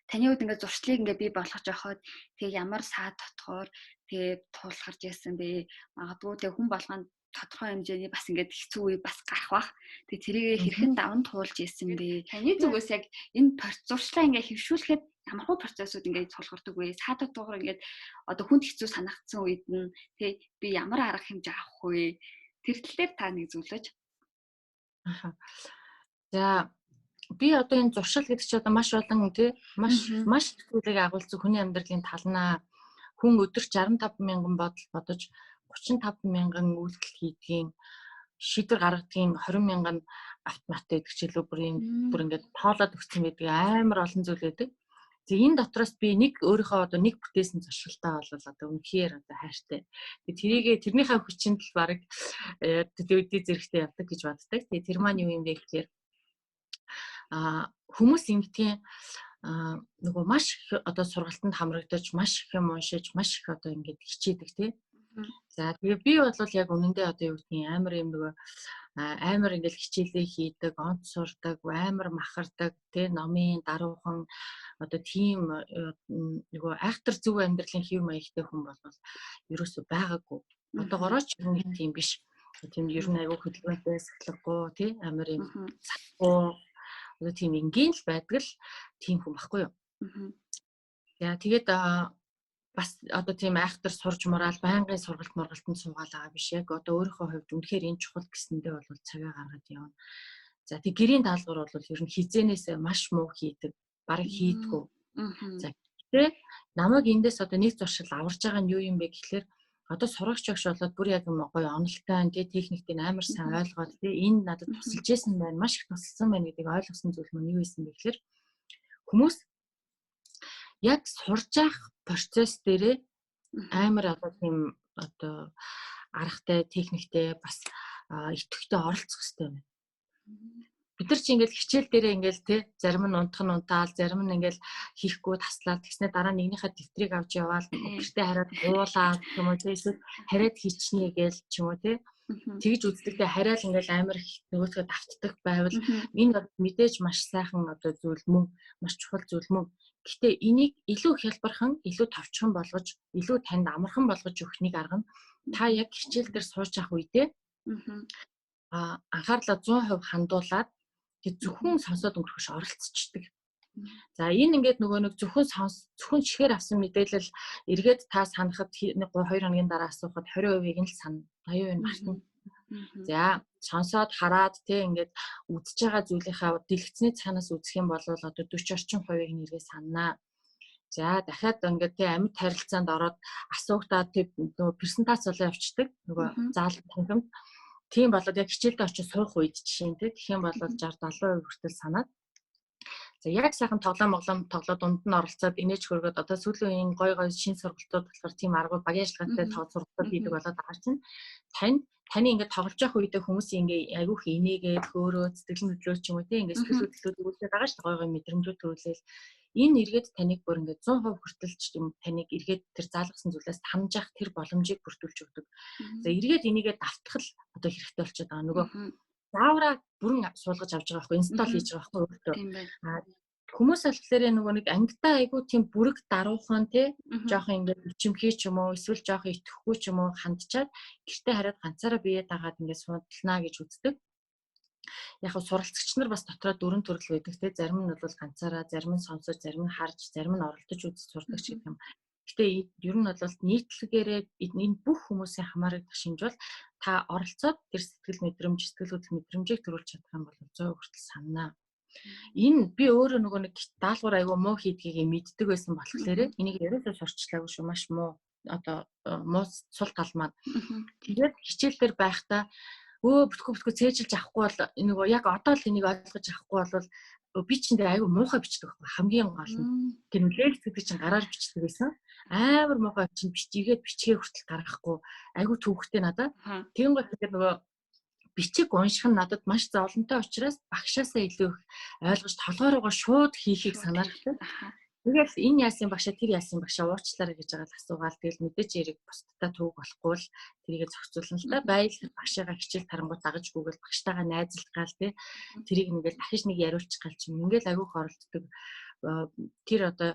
таны хувьд ингээд зуршлыг ингээд бий болгож явахад тэг ямар саад дотгоор тэг тулгарч яасан бэ? Магадгүй тэг хүн болгонд тодорхой хэмжээний бас ингээд хэцүү үе бас гарах бах. Тэгээ тэрийг хэрхэн даван туулж ийсэн бэ? Таны зүгээс яг энэ зуршлаа ингээд хэвшүүлэхэд ямар хөө процессыг ингээд тулгардаг вэ? Саадад дугаар ингээд одоо хүнд хэцүү санагдсан үед нь тий би ямар арга хэмжээ авах вэ? Тэр тал дээр та нэг зөвлөж. За би одоо энэ зуршил гэдэг чинь одоо маш олон тий маш зүйлийг агуулсан хүний амьдралын талнаа хүн өдөрт 65 мянган бодол бодож 35 мянган үйлдэл хийдгийн шийдвэр гаргадгийн 20 мянган автомат гэдэг чиглэл бүр ингээд тоолоод өгсөн байдаг амар олон зүйл байдаг. За энэ дотроос би нэг өөрийнхөө одоо нэг бүтээсэн зуршилтаа бол одоо үнэхээр одоо хайртай. Тэгээ тэрнийхээ хүчинд л баг төдий зэрэгтэй явдаг гэж боддог. Тэгээ тэр маань юу юм бэ гэхээр хүмүүс ингэдгийн нөгөө маш их одоо сургалтанд хамрагдаж маш их юм уншиж маш их одоо ингээд хичээдэг тий. За тэгээ би бол яг үнэндээ одоо юу гэдгийг амар юм нөгөө амар ингээд хичээлээ хийдэг, онц сурдаг, амар махардаг тий номын даруухан одоо тийм нөгөө айхтар зөв амьдралын хэв маягтай хүн бол ерөөсөө байгаагүй. Одоогоороо ч юм тийм биш. Тийм ер нь аягүй хөдөлгөөнтэй сахилгагүй тий амар юм цаггүй одоо тийм ингийн л байдаг л тийм хүн баггүй юу. За тэгээд бас одоо тийм айхтар сурж мураал байнгын сургалтанд суугаалаа биш яг одоо өөрийнхөө хувьд үнэхээр энэ чухал гэсэндээ бол цагаа гаргаад явна. За тэг гэрийн даалгавар бол ер нь хизээнээсээ маш муу хийдэг, бараг хийдгүү. За гэхдээ намайг эндээс одоо нэг зуршил аварж байгаа нь юу юм бэ гэхэлэр одоо сурагч багш болоод бүр яг гоё онолтой тий техниктэй амар сайн ойлгоод тий энэ надад тусалж исэн байна, маш их тусалсан байна гэдгийг ойлгосон зүйл мань юу байсан бэ гэхэлэр хүмүүс яг сурж явах процесс дээрээ амар одоо тийм одоо аргатай, техниктэй бас идэвхтэй оролцох хэрэгтэй байна. Бид нар чи ингээл хичээл дээрээ ингээл тий зарим нь унтаал, зарим нь ингээл хийхгүй таслаад тэгснэ дараа нэгнийхээ дэвтрийг авч яваал гэртээ хараад уулаад юм уу тий эсвэл хараад хийчихнэ гээл ч юм уу тий тэгж үздэг тий хараад ингээл амар нөгөөдгөө давтдаг байвал энэ мэдээж маш сайхан одоо зүйл мөн, маш чухал зүйл мөн. Гэхдээ энийг илүү хялбархан, илүү товчхон болгож, илүү танд амархан болгож өгөхнийг арга нь та яг хичээл дээр сууж явах үедээ анхаарлаа 100% хандуулаад тэг зөвхөн сонсоод өнгөрөхөш оролцчихдаг. За энэ ингээд нөгөө нэг зөвхөн чихээр авсан мэдээлэл эргээд та санахад 2 хоногийн дараа асуухад 20%-ийг нь л сана, 80% нь мартна. За сонсоод хараад тий ингээд үзэж байгаа зүйлийнхаа дэлгэцний цаанаас үзэх юм бол одоо 40 орчим хувийг нэргээ санаа. За дахиад ингээд тий амьд харилцаанд ороод асуугтаа тий нөгөө презентац болоо явчихдаг. Нөгөө заал танхимд. Тийм болоод яг хичээлдээ очиж суух үед жишээ нь тий гэх юм бол 60-70% хүртэл санаад. За яг сайхан тоглоод дунд нь оролцоод инээж хөргөөд одоо сүүлийн үеийн гой шин сургалтууд болохоор тийм арга багийн ажиллагаатай сургалтууд хийдэг болоод байгаа чинь таны ингээд тоглож явах үедээ хүмүүс ингээ айгүйх инээгээд хөөрөө сэтгэл хөдлөлт ч юм уу тийм ингээ сэтгэл хөдлөлт үүсгэж байгаа шүү дээ гой мэдрэмжүүд төрүүлээл энэ эргээд таныг бүр ингээ 100% хүртэлч юм таныг эргээд тэр заалгасан зүйлээс хамж явах тэр боломжийг бүрдүүлж өгдөг. За эргээд энийгээ давтгал одоо хэрэгтэй болчиход байгаа нөгөө заавраа бүрэн суулгаж авч байгаа байхгүй инсталл хийж байгаа байхгүй өөртөө. Хүмүүс болохоор нөгөө нэг ангидаа айгүй тийм бүрэг даруухан тий жоохон ингээд ичимхий ч юм уу эсвэл жоохон итгэхгүй ч юм уу хандчаад гэртээ хараад ганцаараа биеэ дагаад ингээд суудлаа гэж үздэг. Яг нь суралцагч нар бас дотроо дөрөн төрөл байдаг тий зарим нь бол ганцаараа, зарим нь сонсож, зарим нь харж, зарим нь оролдож үзэж сурдаг ч гэдэг юм. Гэтэ ер нь бол нийтлэгээрээ энэ бүх хүмүүсийн хамаарах шинж бол та оролцоод тэр сэтгэл хөдлөл мэдрэмжийг төрүүлж чадах юм бол 100% хүртэл санаа. Энэ би өөрөө нөгөө нэг даалгавар аягүй муу хийдгийг мэддэг байсан болохоор энийг ерөөсөө сурчлаагүй шүү маш муу одоо муу сул тал маань. Тэгээд хичээл дээр байхдаа бүтгөө цээжилж авахгүй бол нөгөө яг одоо л энийг ойлгож авахгүй бол би чинь аягүй муухай бичдэг байхгүй хамгийн гол нь. Тэр лекц гэдэг чинь гараар бичдэг байсан. Амар муухай чинь бичигээд бичгээ хүртэл гаргахгүй аягүй төвөгтэй надад. Тийм гол тэгэхээр нөгөө бичиг унших нь надад маш зовлонтой учраас багшаасаа илүү их ойлгож толгоороо шууд хийхийг санаархдаг. Тэгэл энэ яасан багшаа тэр яасан багшаа уучлаарай гэж байгаа л асуугаал тэгэл мэдээж яриг бусдтай төвөг болохгүй л тэрийг зохицуулна л да. Баял багшаагаа хичээл тарангууд дагаж гүгэл багштайгаа найзалгаал тий. Тэрийг ингээл дахиж нэг яриулчих гал чинь ингээл агиух оролддог. Тэр одоо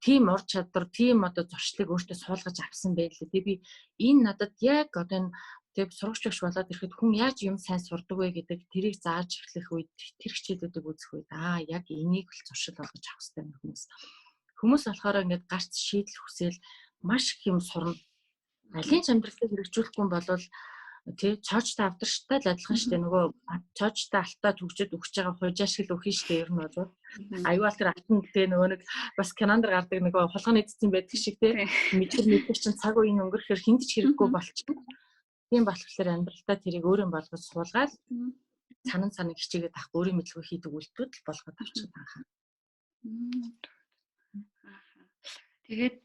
тим ур чадвар, тим одоо зуршлыг өөртөө суулгаж авсан байлээ. Тэгээ би энэ надад яг одоо энэ тэг сурагч багш болоод ирэхэд хүн яаж юм сайн сурдаг вэ гэдэг тэрийг зааж эхлэх үед тэр хичээлүүдийг үзэх үед яг энийг л зуршил болгож авах хэрэгтэй юм хүмүүс. Хүмүүс болохоор ингээд гарц шийдэл хүсэл маш их юм сурна. Алийн амьдралыг хэрэгжүүлэхгүй бол тий цоочтой авдарштай л адилхан шүү дээ. Нөгөө цоочтой алтаа төгжөд өгч байгаа хуйжаа шиг л өгөх шүү дээ. Ер нь бол аюул тэр алтан тий нөгөө нэг бас кинонд гардаг нөгөө хулганы эцэцэн байдаг шиг тий мэдэр чинь цаг үеийн өнгөрөхөр хинд ч хэрэггүй болчих. Тийм болохоор амьдралдаа тэрийг өөрийн болгож суулгаад санан хичээгээд авах өөрийн мэдлэгээ хийдэг үйлдэлүүд л болгоод авчих таахаа. Тэгээд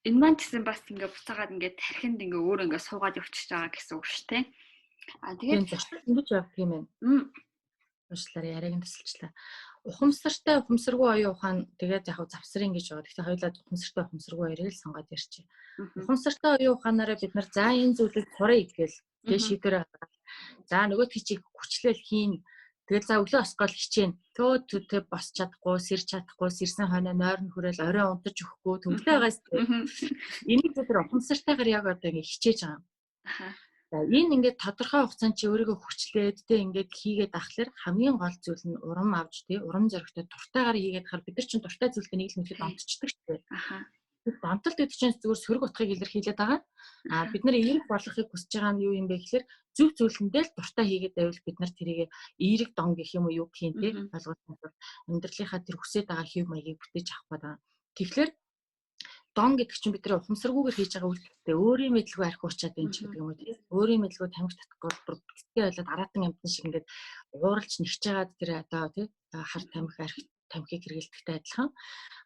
энэ маань гэсэн бас ингээ буцаагаад ингээ тархинд ингээ өөр ингээ суугаад явчихж байгаа гэсэн үг шүү дээ. Тэгээд ингэж явах юм байна. Уучлаарай яриаг нь тасалчлаа. Ухамсартай ухамсаргүй оюун ухаан тэгээд яг завсрын гэж байгаа. Тэгэхээр хоёулаа ухамсартай ухамсаргүй хоёрыг л сонгоод ярьчих. Ухамсартай оюун ухаанаараа бид нар за энэ зүйлийг сурах гээл тэгээд шийдвэрээ гаргаад за нөгөөд хичээг хүчлээл хийн. Тэгэл за өглөө осгол хичээн. Төө босч чадахгүй, сэрч чадахгүй, сэрсэн хойноо нойрон хүрээл орой унтаж өгөхгүй төвлөө байгаас. Энийг бид ухамсартайгаар яг одоо ингэ хичээж байгаа. За энэ ингээд тодорхой хугацаанд чи өөрийгөө хүчлээд тэ ингээд хийгээд ахлаар хамгийн гол зүйл нь урам авч тэ урам зоригтой дуртайгаар хийгээд хахаар бид нар чинь дуртай зүйлтэй нэг л мэдлэг онцчдаг шүү дээ. Донтолт гэдэг чинь зүгээр сөрөг утгыг илэрхийлээд байгаа. Бид нар эерэг болохыг хүсэж байгаа нь юу юм бэ гэхээр зөв зүйлэндээ л дуртай хийгээд байвал бид нар тэрийг эерэг дон гэх юм уу юу гэх юм те ойлгуулсан амьдралынхаа тэр хүсэж байгаа хэв маягийг бүтээж авах гэдэг. Тэгэхээр дон гэдэг чинь бидний ухамсаргүйгээр хийж байгаа үйлдэлтэй өөрийн мэдлэгүй архи уучаад байна ч гэдэг юм уу тийм өөрийн мэдлэгүй тамхи татахгүй бүртгэцтэй байлаад аратан амтан шиг ингээд ууралж нэгж байгаа тэр одоо тийм хар тамхи архи тамхиг хэрэгэлдэгтэй адилхан.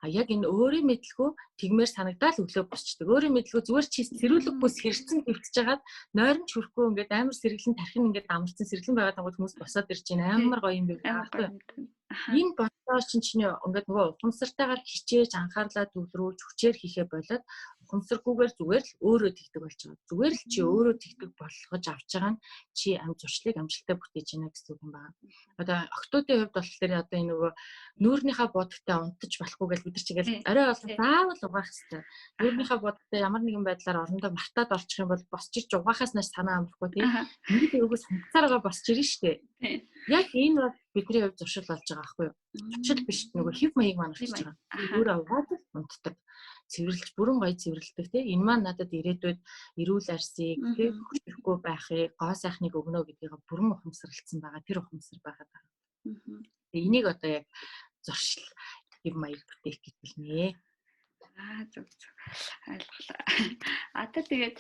Яг энэ өөрийн мэдлэгүй тэгмээр санагдаад өглөө босчдөг. Өөрийн мэдлэгүй зүгээр чи сэрүүлэггүйс хэрцэн төвтж хагаад нойрон ч хүрхгүй ингээд амар сэргэлэн тархин ингээд амарсан сэргэлэн байгаад байгаа хүмүүс босоод ирж байна. Амар гоё юм байна. Энэ бодсоор чинь ингээд нөгөө ухамсартайгаар хичээж анхаарлаа төвлөрүүлж хүчээр хийхээ болоод ухамсаргүйгээр зүгээр л өөрөө тэгдэг болж байгаа. Зүгээр л чи өөрөө тэгдэг болгож авч байгаа нь чи зуршлыг амжилттай бүтээж байна гэсэн үг юм байна. Одоо охтуудын хувьд болохоор одоо энэ нөгөө нүүрнийхээ бодогтой унтаж болохгүй гэж бид нар чи ингээл орой болго заавал угаах хэрэгтэй. Нүүрнийхээ бодогтой ямар нэгэн байдлаар орондоо мартаад орчих юм бол босч ич угаахаас нааш санаа амрахгүй тийм. Нэг өгөөс хунцаараа босч ирнэ штэ. Яг энэ бол бидний хувьд зуршил болж байгаа байхгүй юу? Зуршил биш нөгөө хэв маяг маань болж байгаа. Өөрөө угаад унтдаг. Цэвэрлж бүрэн гоё цэвэрлдэг тийм. Энэ маань надад ирээдүйд эрүүл арсыг тийм хүчрэхгүй байхыг, гоо сайхныг өгнө гэдгийг бүрэн ухамсарлцсан байгаа. Тэр ухамсар байгаа даа. Энийг одоо яг зуршил хэв маяг бүтээх гэж нэ. Зөв ойлголоо. Одоо тэгээд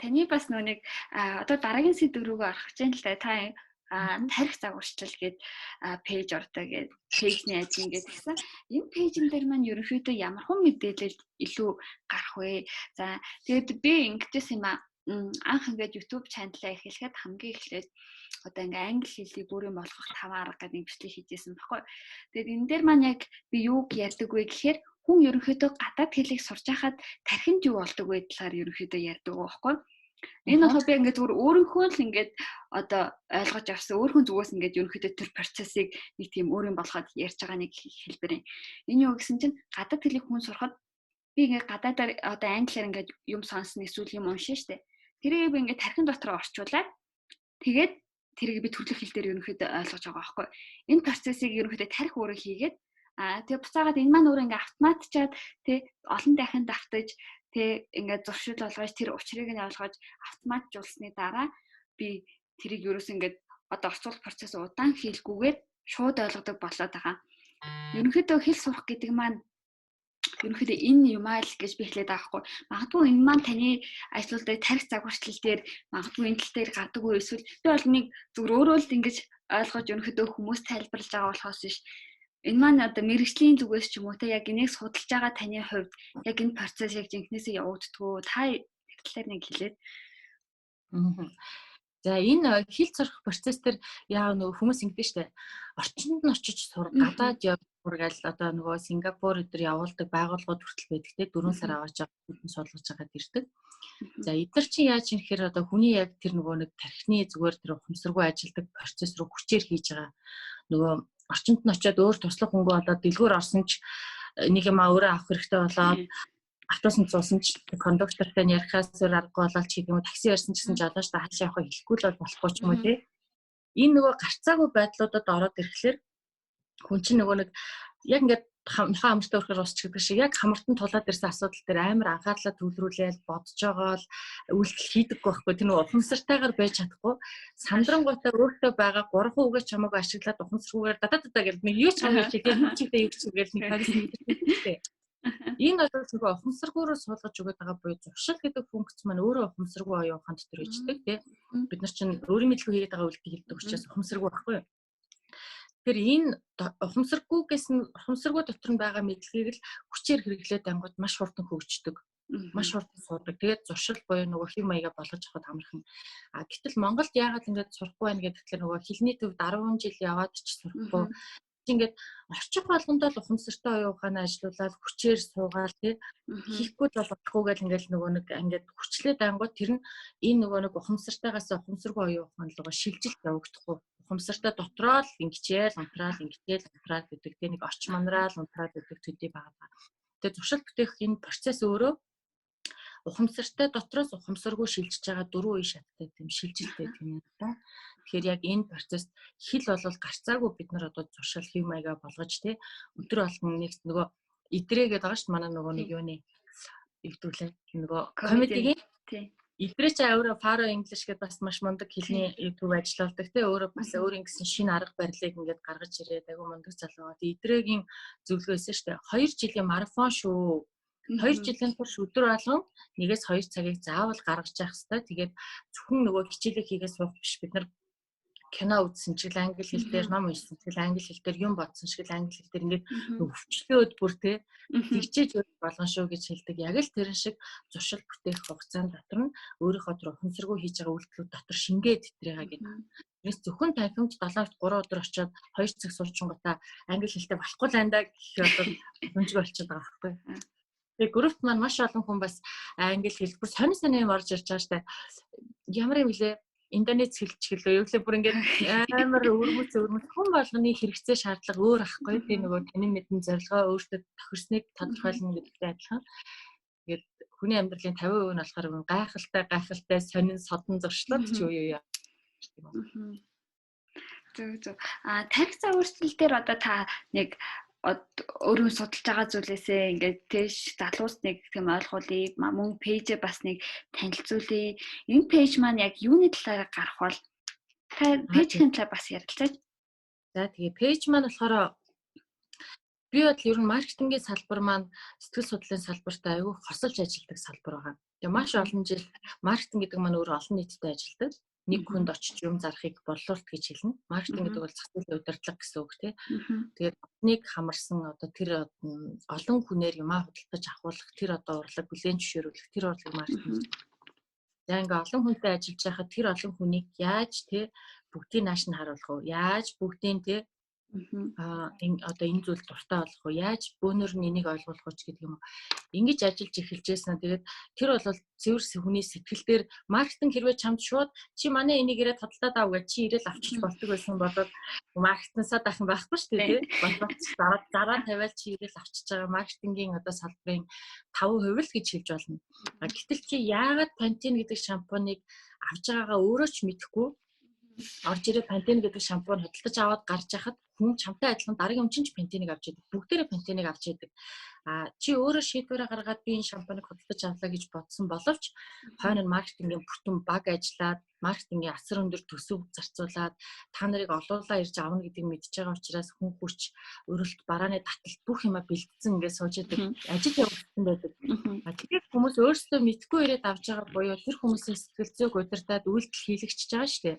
таны бас нүг одоо дараагийн сэдв рүүгээ орох гэж байна л да. Та тарих загварчлал гээд пэйж ордог гээд пэйжний ажин гээд гэсэн. Энэ пэйжэн дээр маань ерөнхийдөө ямар хүн мэдээлэл илүү гарах вэ? За тэгээд би ингэжсэн юм анх ингээд YouTube channel-аа эхлэхэд хамгийн эхлээд одоо ингээ англи хэлийг бүрэн болгох 5 арга гэдэг бичлэг хийжсэн баггүй. Тэгээд энэ дээр маань яг би юуг ярьдаг вэ гэхээр хүн ерөнхийдөө гадаад хэлийг сурч байхад тархинд юу болдог вэ талаар ерөнхийдөө ярьдаг байхгүй. Энэ болохоор би ингээд зүгээр өөрийнхөө л ингээд одоо ойлгож авсан өөрийнхөө зүгээс ингээд ерөнхийдөө тэр процессыг нэг тийм өөрийн болгоод ярьж байгаа нэг хэлбэр юм. Энэ юу гэсэн чинь гадаад хэлийг хүн сурахад би ингээд гадаадаар одоо англиар ингээд юм сонсно эсвэл юм уншина штэ. Тэрийг би ингээд тархин дотор орчуулад тэгээд тэрийг би төрөлх хэл дээр ерөнхийдөө ойлгож байгаа байхгүй. Энэ процессыг ерөнхийдөө тарих өөрөө хийгээд тэгээ буцаагаад энэ маань өөрөө ингээд автоматчаад тий олон дахин давтаж тэг ингээд зуршил болгож тэр учрыг нь ойлгож автоматжуулсны дараа би тэрийг ерөөс ингээд одоо орчуулах процесс удаан хийлгүүгээр шууд ойлгодог болоод байгаа. Ерөнхийдөө хэл сурах гэдэг маань ерөнхийдөө энэ юмаа л гэж би хэлээд байгаа хгүй. Магадгүй энэ маань таны ажлуудыг тарих загварчлал дээр магадгүй энэ тал дээр гардаг уу эсвэл би бол нэг зүгээр өөрөө л ингэж ойлгож ерөнхийдөө хүмүүс тайлбарлаж байгаа болохоос биш. Энэ маань одоо мэрэгжлийн зүгээс ч юм уу те яг энийг судалж байгаа таны хувьд яг энэ процесс яг жинхнээсээ явагддгүү та талаар нэг хэлээд. За энэ хэл сурах процесс төр яа нөгөө хүмүүс ингэдэж штэ орчинд нь очиж сур гадаад яв сургаал одоо нөгөө Сингапур өдр явуулдаг байгууллагууд хүртэл байдаг те 4 сар аваач хүүхэн суулгаж хагаад ирдэг. За эдгээр чинь яаж юм гэхээр одоо хүний яг тэр нөгөө нэг тархины зүгээр тэр ухамсаргүй ажилдаг процесс руу хүчээр хийж байгаа нөгөө орчинд нь очиод өөр туслах хөнгөө болоод дэлгүүр орсон ч нэг юм өөрөө авах хэрэгтэй болоод автобусанд суусан ч кондуктортай ярихаас өөр аргагүй болоод ч юм уу такси ярьсан ч гэсэн жолооч та хаашаа явахыг хэлэхгүй л болохгүй ч юм уу тий. Энэ нөгөө гарцаагүй байдлуудад ороод ирэхлээр хүн чинь нөгөө нэг яг ингээд нохоо амартай өрхөр усч гэдэг шиг яг хамартан тулаад ирсэн асуудал дээр амар анхаарлаа төвлөрүүлээд бодож байгаа л үйлдэл хийдэггүй байхгүй. Тэр нөгөө ухамсартайгаар байж чадахгүй сандрангуйтай өөртөө байгаа 3 үгээ чамайг ашиглаад ухамсаргүйгээр дадаа гэж нэг юу ч хамаагүй чигээр юу ч гэдэг юу ч гэж нэг харис мэдэрчээ. Энэ бол зөвхөн ухамсаргүйрөө суулгаж өгöd байгаа буюу зуршил гэдэг функц маань өөрөө ухамсаргүй оюун ухаанд дотор иждэг тий. Бид нар чинь өөрийн мэдлэг хийгээд байгаа үйлдэл хийдэг учраас ухамсаргүй байхгүй. Тэгэхээр энэ ухамсаргүй дотор нь байгаа мэдлэгийг л хүчээр хэрэглээд ангууд маш хурдан хөгждөг. Маш хурдан суудаг. Тэгээд зуршил буюу нөгөө хэв маягаа болгож авахд амархан. Гэтэл Монголд яагаад ингэж сурахгүй байна гэдэгт нөгөө хэлний төвд 10 жил яваад ч сурахгүй. Ингээд орчих болгондоо л ухамсартай оюун ухаанаа ажилуулаад хүчээр суугаал тий хийхгүй л болохгүй гэл ингээл нөгөө нэг ингээд хүчлээд ангууд тэр нь энэ нөгөө нэг ухамсартайгаас ухамсаргүй оюун ухаан руугаа шилжилт явагдахгүй. Ухамсартай дотроо л ингэчээл унтраал гэдэг тий нэг орч манраал унтраал гэдэг төдий байгаа. Тэгээ зуршил бүтээх энэ процесс өөрөө ухамсартай дотроос ухамсаргүй шилжиж байгаа 4 үе шаттай тийм шилжилттэй тийм юм да. Тэгэхээр яг энэ процесс хэл болвол гарцаагүй бид нар одоо зуршил хэв маягаа болгож тий өдөр болгон нэг нөгөө идрээ гэдэг байгаа шүү дээ манай нөгөө нэг юуны өвдүүлээ нөгөө комедигийн тий идрээ чи өөрөө фаро инглиш гэдээ бас маш мундаг хэлний төв ажилладаг тий өөрөө бас өөр ингэсэн шинэ арга барилыг ингээд гаргаж ирээд айгүй мундаг залуу. Идрэгийн зөвлөгөөсөн шүү дээ 2 жилийн марафон шүү. 2 жилийн турш өдөр болгон 1-2 цагийг заавал гаргаж явах хэрэгтэй. Тэгээд зөвхөн нөгөө хичээлээ хийгээс суух биш бид нар кино үзсэн чиг англи хэл дээр ном уншсан чиг англи хэл дээр юм бодсон шиг англи хэл дээр ингээд өвчлөөд бүр те тэгчээж болгон шүү гэж хэлдэг. Яг л тэрэн шиг зуршил бүтээх хугацаанд дотор нь өөрийнхөө төр ухамсаргүй хийж байгаа үйлдэлүүд дотор шингээд итрээгаа гэдэг. Тэрс зөвхөн танхимд 7-3 өдөр очиод 2 цаг суучингуудаа англи хэлтэй болохгүй л андаа гэх бол хөнжиг болчиход байгаа байхгүй. Тэгээ групт маань маш олон хүн бас англи хэлбэр сонь юм орж ирж байгаа штэ. Ямар юм блэ? Интернет хэлчихлээ. Юу гэвэл бүр ингээд амар өргөц хүн болгоны хэрэгцээ шаардлага өөр ахгүй. Тэгээ нөгөө таны мэдэн зорилгоо өөртөө тохирсныг тодорхойлно гэдэгтэй адилхан. Тэгээд хүний амьдралын 50% нь болохоор гайхалтай сонин содон зуршлууд ч юу. Зөв. Тарих загварчил дээр одоо та нэг өөрөө судалж байгаа зүйлээсээ ингээд тийш залуус нэг тийм ойлгуулъя мөн пэйжээ бас нэг танилцуулъя. Энэ пэйж маань яг юуны талаар гарах бол та пэйжийн талаар бас ярилцаач. За тэгээ пэйж маань болохоор би бодол ер нь маркетингийн салбар маань сэтгэл судлалын салбартай аягүй хосолж ажилладаг салбар байгаа. Тэгээ маш олон жил маркетинг гэдэг маань өөрөө олон нийтэд ажилладаг. Нэг хүнд очиж юм зарахыг борлуулалт гэж хэлнэ. Маркетинг гэдэг бол зах зээлийн удирдлага гэсэн үг тий. Тэгээд одныг хамарсан одоо тэр олон хүнээр юмаа худалдаж авахулах тэр одоо урлаг бүлээн зөвшөөрүүлэх тэр урлагийг маркетинг. За ингээ олон хүнтэй ажиллаж байхад тэр олон хүнийг яаж тий бүгдийг нааш нь харуулах уу? Яаж бүгдийн тий одоо энэ зүйл дуртай болох уу? Яаж бөөнөр нь энийг ойлгуулах уу гэдэг юм. Ингэж ажиллаж эхэлжсэн. Тэгээд тэр бол цэвэр хүний сэтгэл дээр маркетинг хэрвээ чамд шууд чи манай энийг ирээд тодтолдоод ав гэж чи ирээл авчиж болдог байсан бол маркетинсаа дахин байхгүй шүү дээ тий. Боловч дараа тавиал чи ирээл авчиж байгаа маркетингийн одоо салбарын 5% л гэж хэлж болно. Гэтэл чи яагаад Pantene гэдэг шампуныг авч байгаагаа өөрөө ч мэдэхгүй орж ирээ Pantene гэдэг шампунь хөдөлж аваад гарч яхад хүн чамтай адилхан дараагийн хүн чинь Pantene-ыг авч идэг. Бүгдээрээ Pantene-ыг авч идэг. Чи өөрөө шийдвэрээ гаргаад би энэ шампуныг хөдөлж авлаа гэж бодсон боловч хойно нь маркетингийн бүтэн баг ажиллаад маркетингийн асар өндөр төсөв зарцуулаад та нарыг олуулаа ирж авна гэдгийг мэдж байгаа учраас хүн хүч өрөлт барааны таталт бүх юма бэлдсэн ингээд сууж идэг. Ажил явуулсан байдаг. Тэгээд хүмүүс өөрсдөө мэдгүй ирээд авч байгаа буюу тэр хүмүүсийн сэтгэл зүйг удирдаад үйлдэл хийлэгчж байгаа шүү дээ.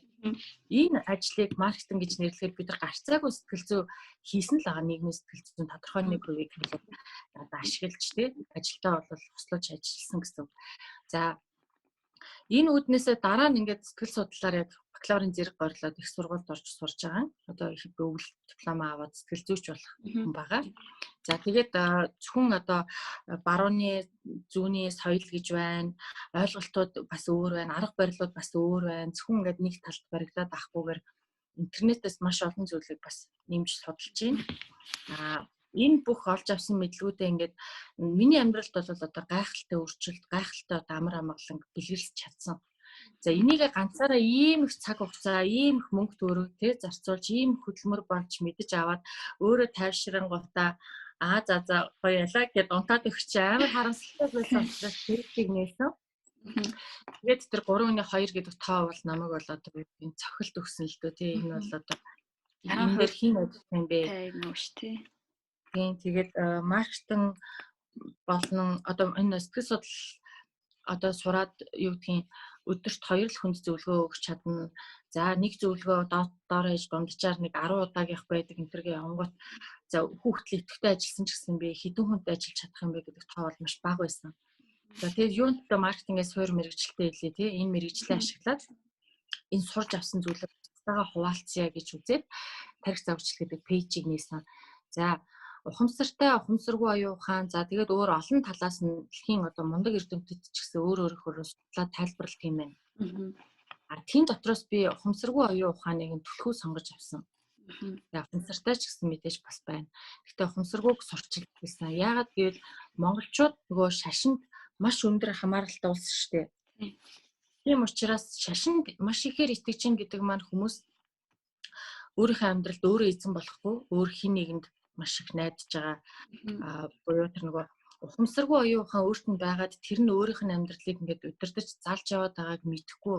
Энэ ажлыг маркетинг гэж нэрлэхээр бид нар гарцаагүй сэтгэл зүй хийсэн л байгаа нийгмийн сэтгэл зүйн тодорхой нэг үеийг одоо ашиглаж тий ажилтаа бол хослож ажилласан гэсэн. За энэ үүднээсээ дараа нь ингээд сэтгэл судлаар яг бакалаврын зэрэг горлоод их сургуульд орж сурж байгаа. Одоо их өвөл диплома аваад сэтгэл зүйч болох хүн байгаа. За тэгээд зөвхөн одоо барууны зүүнний соёл гэж байна. Ойлголтууд бас өөр байна. Арга барилууд бас өөр байна. Зөвхөн ингээд нэг талд баригдаад авахгүйгээр интернетээс маш олон зүйлийг бас нэмж судалж байна. энэ бүх олж авсан мэдлгүүдээ ингээд миний амьдралд бол одоо гайхалтай өөрчлөлт, гайхалтай одоо амар амгалан бэлгэлж чадсан. За энийг ганцаараа ийм их цаг хугацаа, ийм их мөнгө төгрөг зарцуулж, ийм хөдөлмөр болж мэдэж аваад өөрөө тайвшрангуудаа за гоё ялаа гэд унтаад өгч амар харамсалтай байсан учраас тэрийг нээсэн. Тэгээд тэр 3-2 гэдэг тоо бол намайг бол одоо энэ цохилт өгсөн л дөө тий энэ бол одоо энэ дээр хин ажиллах юм бэ? Нүүш тий. Тэгээд маркетинг болон одоо энэ сэтгэл судлал одоо сураад юу гэдгийг өдөрт 2 л хүнд зөвлөгөө өгч чадна. За нэг зөвлөгөө доороо ээж дунджаар нэг 10 удаагийнх байдаг энэ төргээ онгот. За хүүхдэл идэвхтэй ажилласан ч гэсэн би хэдэн хүнтэй ажиллаж чадах юм бэ гэдэг тоо бол маш бага байсан. За тэгээд юунд маркетингээс суур мэрэгчлээ хэлээ тий энэ мэрэгчлээ ашиглаад энэ сурж авсан зүйлээ бусдаагаа хуваалцъя гэж үзээд тарих завчлал гэдэг пэйжийг нээсэн. За ухамсартай ухамсаргүй оюун ухаан за тэгээд өөр олон талаас нь дэлхийн одоо мундаг эрдэмтэд ч гэсэн өөрөөрөө судлаад тайлбарлалт юм байна. Тийм дотроос би ухамсаргүй оюун ухааныг түлхүү сонгож авсан. Яг ухамсартай ч гэсэн мэдээж бас байна. Гэхдээ ухамсаргүйг сурчил гэсэн. Яагаад гэвэл монголчууд нөгөө шашинд маш өндөр хамааралтай улс шүү дээ. Тийм учраас шашинд маш ихээр итгэж ин гэдэг маань хүмүүс өөрийнхөө амьдралд өөрөө эзэн болохгүй, өөр хин нэгэнд маш их найдаж байгаа. Буюу тэр нөгөө ухамсаргүй оюун ухаан өөрт нь байгаад тэр нь өөрийнх нь амьдралыг ингээд удирдах залж яваад байгааг мэдэхгүй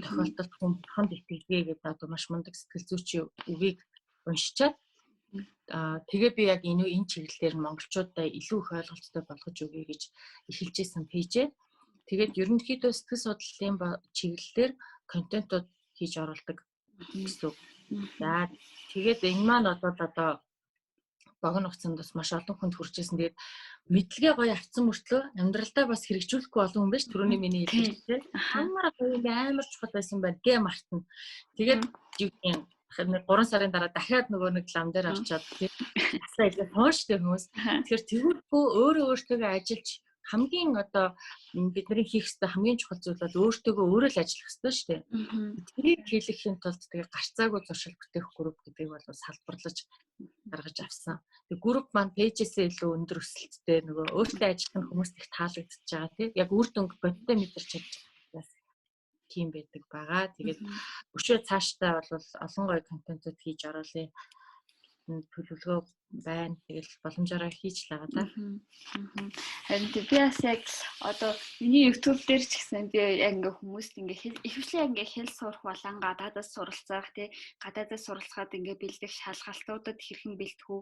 тохиолдолд хүн бурханд итгэдэг гэдэг одоо маш мундаг сэтгэл зүйчийн үгийг уншичаад тэгээ би яг энэ чиглэлээр нь монголчуудаа илүү их ойлголттой болгож өгье гэж эхэлж исэн пэйжээ. Тэгээд ерөнхийдөө сэтгэл судлалын чиглэлээр контентууд хийж оруулдаг гэсэн. За тэгээд энэ маань одоо богино хугацаанд бас маш олон хүнд хүрч ирсэн. Тэгээд мэдлэгээ гоё авсан мөртлөө амьдралдаа бас хэрэгжүүлэхгүй олон хүн байж түрүүний миний хэлсэн. Амар гоё амар чухал байсан байна гэ мартна. Тэгээд юу 3 сарын дараа дахиад нөгөө нэг лам дээр орчоод асаа илүү хооштой хүмүүс. Тэгэхээр тэрхүү өөртөө ажиллаж хамгийн одоо бидний хийх ёстой хамгийн чухал зүйл бол өөртөө л ажиллах ёстой шүү дээ. Тэрийг хийхин тулд тэгээ гарцаагүй зуршил бүтээх групп гэдгийг бол салбарлаж гаргаж авсан. Тэгээ групп маань пэйжээсээ илүү өндөр өсөлттэй нөгөө өөртөө ажиллах хүмүүст их таалагдчихж байгаа тийм. Яг үр дүнг бодтой мэдэрч чадж байгаа тийм байдаг байгаа. Тэгээд өшөө цаашдаа бол олон гоё контентууд хийж оруулъя. Төлөвлөгөө байна. Тэгэл боломжоор хийж л байгаа да. Харин би бас яг одоо миний YouTube дээр ч гэсэн би яг ингээ хүмүүст ингээ ихэвчлэн ингээ хэл сурах болон гадаадаас суралцах тий гадаадаас суралцахад ингээ бэлдэх шалгалтуудад хэрхэн бэлдэх үү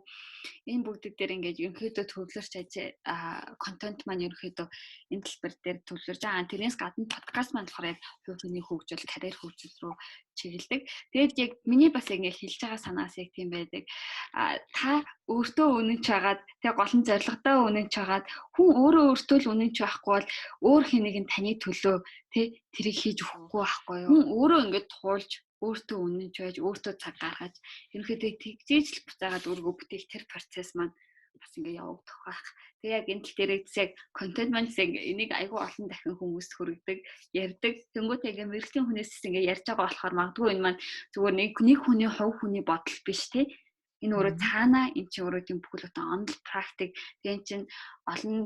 энэ бүгд дээр ингээ ерөнхийдөө төвлөрч контент маань ерөнхийдөө энэ талбар дээр төвлөрж байгаа. Тэрнээс гадна подкаст маань болохоор яг хувь хүний хөгжил, карьер хөгжил рүү чиглэдэг. Тэгээд яг миний бас ингээ хэлж байгаа санаас яг тийм байдаг. Та өөртөө үнэнч хагаад тэг голон зорилготой үнэнч хагаад хүн өөртөө л үнэнч байхгүй бол өөр хэнийг нь таны төлөө тий тэрийг хийж өгөхгүй байхгүй юу? Хүн өөрөө ингээд туулж өөртөө үнэнч байж өөртөө цаг гаргаж ерөнхийдөө тэгжээж л буцаагаад өөргөө бүтээх тэр процесс маань бас ингээ явагдах байх. Тэгээ яг энэ тал дээрээс яг контент маань энийг айгүй олон дахин хүмүүст хүргэдэг, ярьдаг. Тэнгүүт яг мэрэгчлийн хүнээс ингээ ярьж байгаа болохоор магадгүй энэ маань зүгээр нэг хүний хувь хүний бодол биш тий. Энэ өөрөө цаанаа эн чинь өөрөө тийм бүхэл бүтэн онл практик тийм чинь олон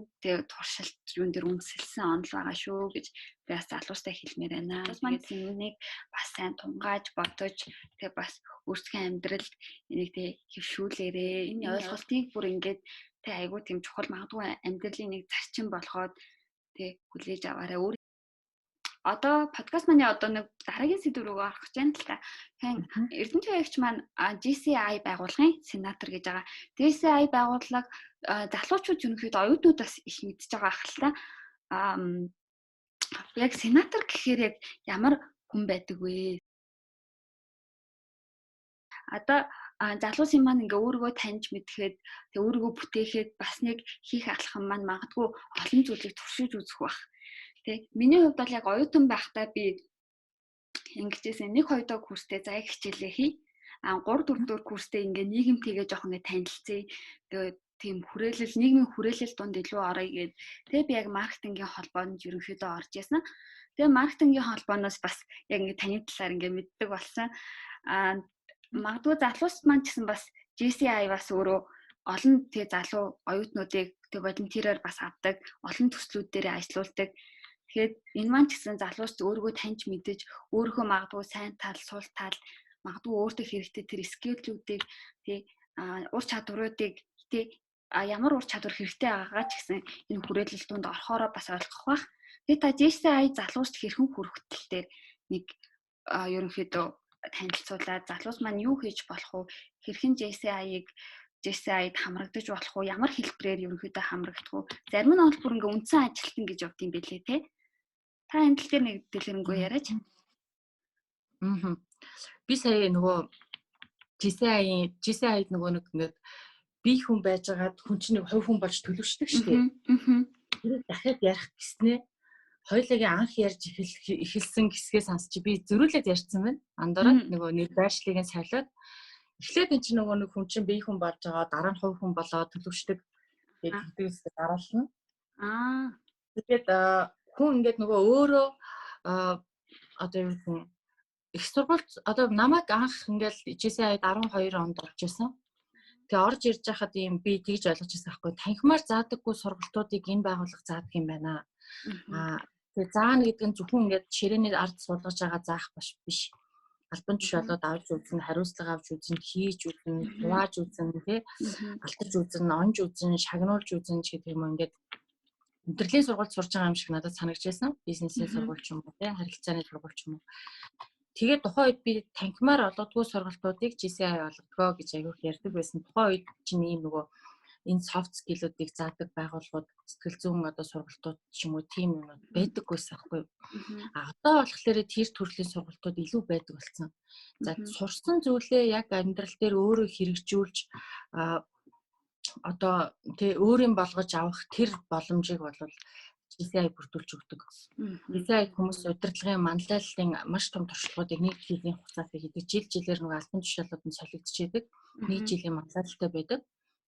туршилт юун дээр үндэслэсэн онл байгаа шүү гэж би бас залуустай хэлмээр байна. Тэгээд энийг бас сайн тунгааж бодож тэгээд бас өөрсдөө амьдралд энийг хэвшүүлээрээ энэ ойлголтыг бүр ингээд айгүй тийм чухал магадгүй амьдралын нэг зарчим болгоод хүлээж аваарай. Одоо подкаст маань одоо нэг дараагийн сэдв рүү орох гэж байна л та. Тэгэхээр Эрдэнэт хаягч маань GCI байгууллагын сенатор гэж байгаа. GCI байгууллага залуучууд ерөнхийдөө оюутнуудаас их мэдж байгаа ах л та. Яг сенатор гэхээр яг ямар хүн байдаг вэ? Одоо залуусын маань ингээ өөрийгөө таньж мэдхэд тэг өөрийгөө бүтээхэд бас нэг хийх алхам маань магадгүй олон зүйлийг туршиж үзэх байх. Тэ миний хувьд бол яг оюутан байхдаа би ингэжсэн 1-2 дахь курстэй заяг хичээлээ хий. 3-4 дахь курстэй ингээ нийгэмтэйгээ жоох ингээ танилцъя. Тэгээд тийм хүрээлэл нийгмийн хүрээлэл донд илүү орё гэд. Тэгээ би яг маркетингийн холбоонд ерөнхийдөө орж ясна. Тэгээ маркетингийн холбооноос бас яг ингээ таны талаар ингээ мэддэг болсон. Магадгүй залуус маань ч гэсэн бас GCI бас өөрөө олон тэг залуу оюутнуудыг тэг волонтероор бас авдаг, олон төслүүд дээр ажиллаулдаг. Тэгэхээр энэ маань ч гэсэн залуус өөрийгөө таньж мэдэж, өөрийнхөө магадгүй сайн тал, сул тал, магадгүй өөртөө хэрэгтэй тэр скиллүүдийг тэг ур чадваруудыг тэг ямар ур чадвар хэрэгтэй байгаагаа ч гэсэн энэ хүрээлэл донд орохоороо бас ойлгох бах. Тэгээ та JCI залуус хэрхэн хүрэх тал дээр нэг ерөнхийдөө танилцуулаад залуус маань юу хийж болох вэ? Хэрхэн JCI-д хамрагдаж болох уу? Ямар хэлбэрээр ерөнхийдөө хамрагдах уу? Зарим нь бол бүр ингээ үндсэн ажилтан гэж явд юм бэлээ те. Та энэ тал дээр нэг дэлгэрэнгүй яриач. Би сая нөгөө JCI-д нөгөө нэг ингээд бие хүн байж байгаад хүн чинь нэг хувь хүн болж төлөвшдөг шүү дээ. Тэр дахиад ярих гэснээ хоёулагийн анх ярьж эхэлсэн хэсгээ сонсч би зөрүүлээд ярьсан байна. Андаараа нөгөө нэр байршлыг нь солиод эхлээд энэ чинь нөгөө нэг хүн чинь бие хүн болж байгаа дараа нь хувь хүн болоод төлөвшдөг гэдэгээс дараална. Тэгээд хүн ингээд нөгөө өөрөө одоо юу гэх юм их сургуульд одоо намайг анх ингээд JCI-д 12 онд орж исэн. Тэгээ орж ирж байхад ийм би тэгж ойлгож байсан байхгүй. Танхимаар заадаггүй сургалтуудыг энэ байгууллага заадаг юм байна. Тэгээ заана гэдэг нь зөвхөн ингээд ширээний ард суулгаж байгаа заах биш. Албан тушаалууд авч үзэн, хариуцлага авч үзэн, хийж үзэн, хувааж үзэн, тий алтарч үзэн, онж үзэн, шагнуулж үзэн гэдэг юм ингээд өндөрлийн сургуульд сурж байгаа юм шиг надад санагдж байсан. Бизнесийн сургууль ч юм уу, тий харилцааны сургууль ч юм уу. Тэгээд тухайн үед би танхимаар олгодгүй сургалтуудыг JCI олгодгоо гэж аягүй ярьдаг байсан. Тухайн үед чинь ийм нөгөө энэ soft skill-уудыг заадаг байгууллагууд сэтгэл зүйн одоо сургалтууд ч юм уу тийм юм байдаг байсан байхгүй юу. Одоо болохоор тэр төрлийн сургалтууд илүү байдаг болсон. За сурсан зүйлээ яг амьдрал дээр өөрөө хэрэгжүүлж одоо тий өөрийн болгож авах тэр боломжийг бол JCI бүрдүүлж өгдөг. JCI хүмүүс удирдлагын манлайллын маш том туршлагуудыг нэг жилийн хугацаанд хийдэг. Жилээр нөгөө албан тушаалууд нь солигдчихэдэг. Нэг жилийн манлайлалтай байдаг.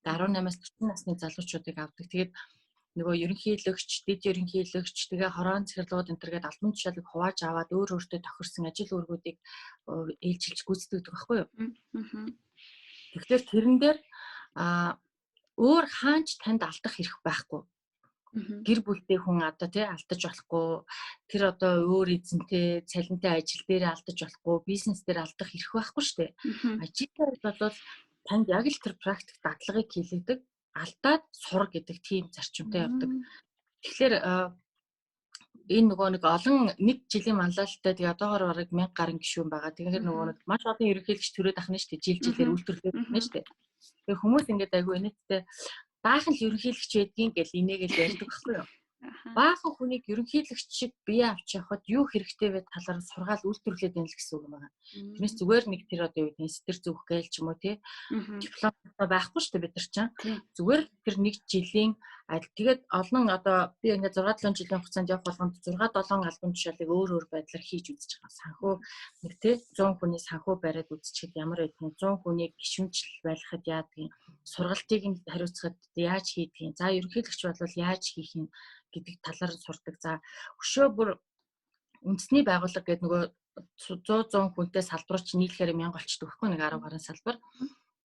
18-аас 40 насны залуучуудыг авдаг. Тэгээд нөгөө ерөнхийлөгч, дэд ерөнхийлөгч, тэгээ хорон цэцэрлэгүүд энэ төргээд албан тушаалыг хувааж аваад өөртөө тохирсон ажил үүргүүдийг ээлжилж гүйцэтгэдэг байхгүй юу? Тэгэхээр тэрэн дээр өөр хаанч танд алдах хэрэг байхгүй. Гэр бүлтэй хүн одоо тий алдаж болохгүй. Тэр одоо өөр эзэнтэй, цалинтай ажил дээр алдаж болохгүй, бизнес дээр алдах хэрэг байхгүй шүү дээ. Ажилтнууд бол танд яг л тэр практик дадлагыг хийлэгдэг, алдаад сур гэдэг тийм зарчимтай явдаг. Тэгэхээр энэ нөгөө нэг олон нэг жилийн манлайлалтай тэгээ одоогоор бараг 1000 гаруй гишүүн байгаа. Тэгэхээр нөгөө нэг маш олон ерөнхийлөгч төрөөд ахна шүү дээ. Жилээр үйлдвэрлэдэг байна шүү дээ. Тэгээ хүмүүс ингээд айгүй инээдтэй баахан л ерөнхийлөгч байдгийн гэл инээгээл ярьдаг байхгүй юу? Баахан хүнийг ерөнхийлөгч шиг бие авч явахад юу хэрэгтэй вэ талаар сургаал үйлдвэрлээд байна л гэсэн үг байна. Тэрнээс зүгээр нэг тэр одоо юу гэдэг сэтэр зүөх гээл ч юм уу тий диплом байхгүй шүү дээ бид нар чинь. Зүгээр тэр нэг жилийн тэгээд олон одоо би ингээд 6-7 жилийн хугацаанд явах болгонд 6-7 албан тушаалыг өөр байдлаар хийж үзэж байгаа. Санхүү нэг тий 100 хүний санхүү бариад үзчихэд ямар байдгийг 100 хүнийг гишүүнчил байлгахад яадгийг сургалтыг нь хариуцахад яаж хийдгийг за ерөнхийлөгч бол яаж хийх юм гэдэг талаар сурдаг. За өшөө бүр үндэсний байгууллага гэдэг нөгөө 100 хүнтэй салбар чи нийлэхээр 1000 болчдөг байхгүй нэг 10 гаруй салбар.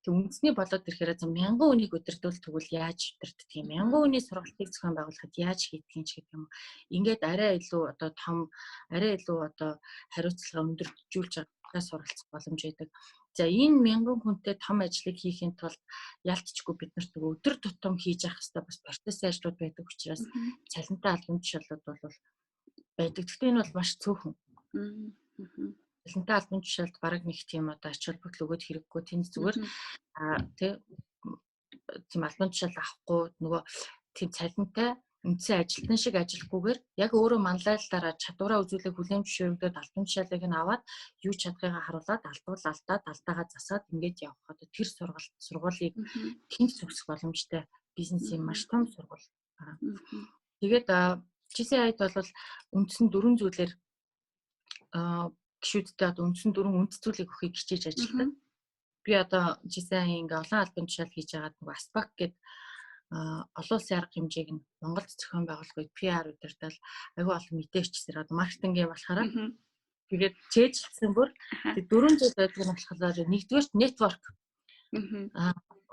Тэг үндэсний болоод ирэхээр 1000 хүнийг өдөртөл тэгвэл яаж өдөртдөг юм 1000 хүний сургалтыг зохион байгуулахад яаж хийдгийг ч гэдэг юм. Ингээд арай илүү одоо том арай илүү одоо хариуцлага өндөржүүлж байгаа сургалцах боломж байдаг. За энэ 1000 хүнтэй том ажлыг хийхин тулд ялцчгүй бид нарт өдөр тутам хийж явах хэрэгтэй бас процесс ажлууд байдаг учраас цалинтай албан тушаалууд бол байдаг. Гэхдээ энэ бол маш цөөхөн. Цалинтай албан тушаалд бараг нэг тийм одоо ач холбогдол өгөөд хэрэггүй тэнд зүгээр тийм албан тушаал авахгүй нөгөө тийм цалинтай үндсэн ажилтан шиг ажиллахгүйгээр яг өөрөө манлайлалаараа чадвараа үзүүлэх хүлээн зөвшөөрөгдөд албан тушаалыг нь аваад юу чадхыгаа харуулад алдаагаа засаад ингээд явах одоо тэр сургуулийг тэнц төгсөх боломжтой бизнесийн маш том сургууль. Тэгээд JCI-д бол үндсэн 4 зүйлээр гишүүдтэй одоо үндсэн 4 үндэс зүйлийг өгөхийг хичээж ажилладаг. Би одоо JCI ингээ олон албан тушаал хийж байгаад нөгөө Aspaq гэдэг олон улсын арга хэмжээг нь Монголд зохион байгуулах PR удирдал аюул олон мэдээчсээр одоо маркетингийн болохоор тэгээд чэйжлсэн бүр 4 зүйл байдаг нь болохоор нэгдүгээр network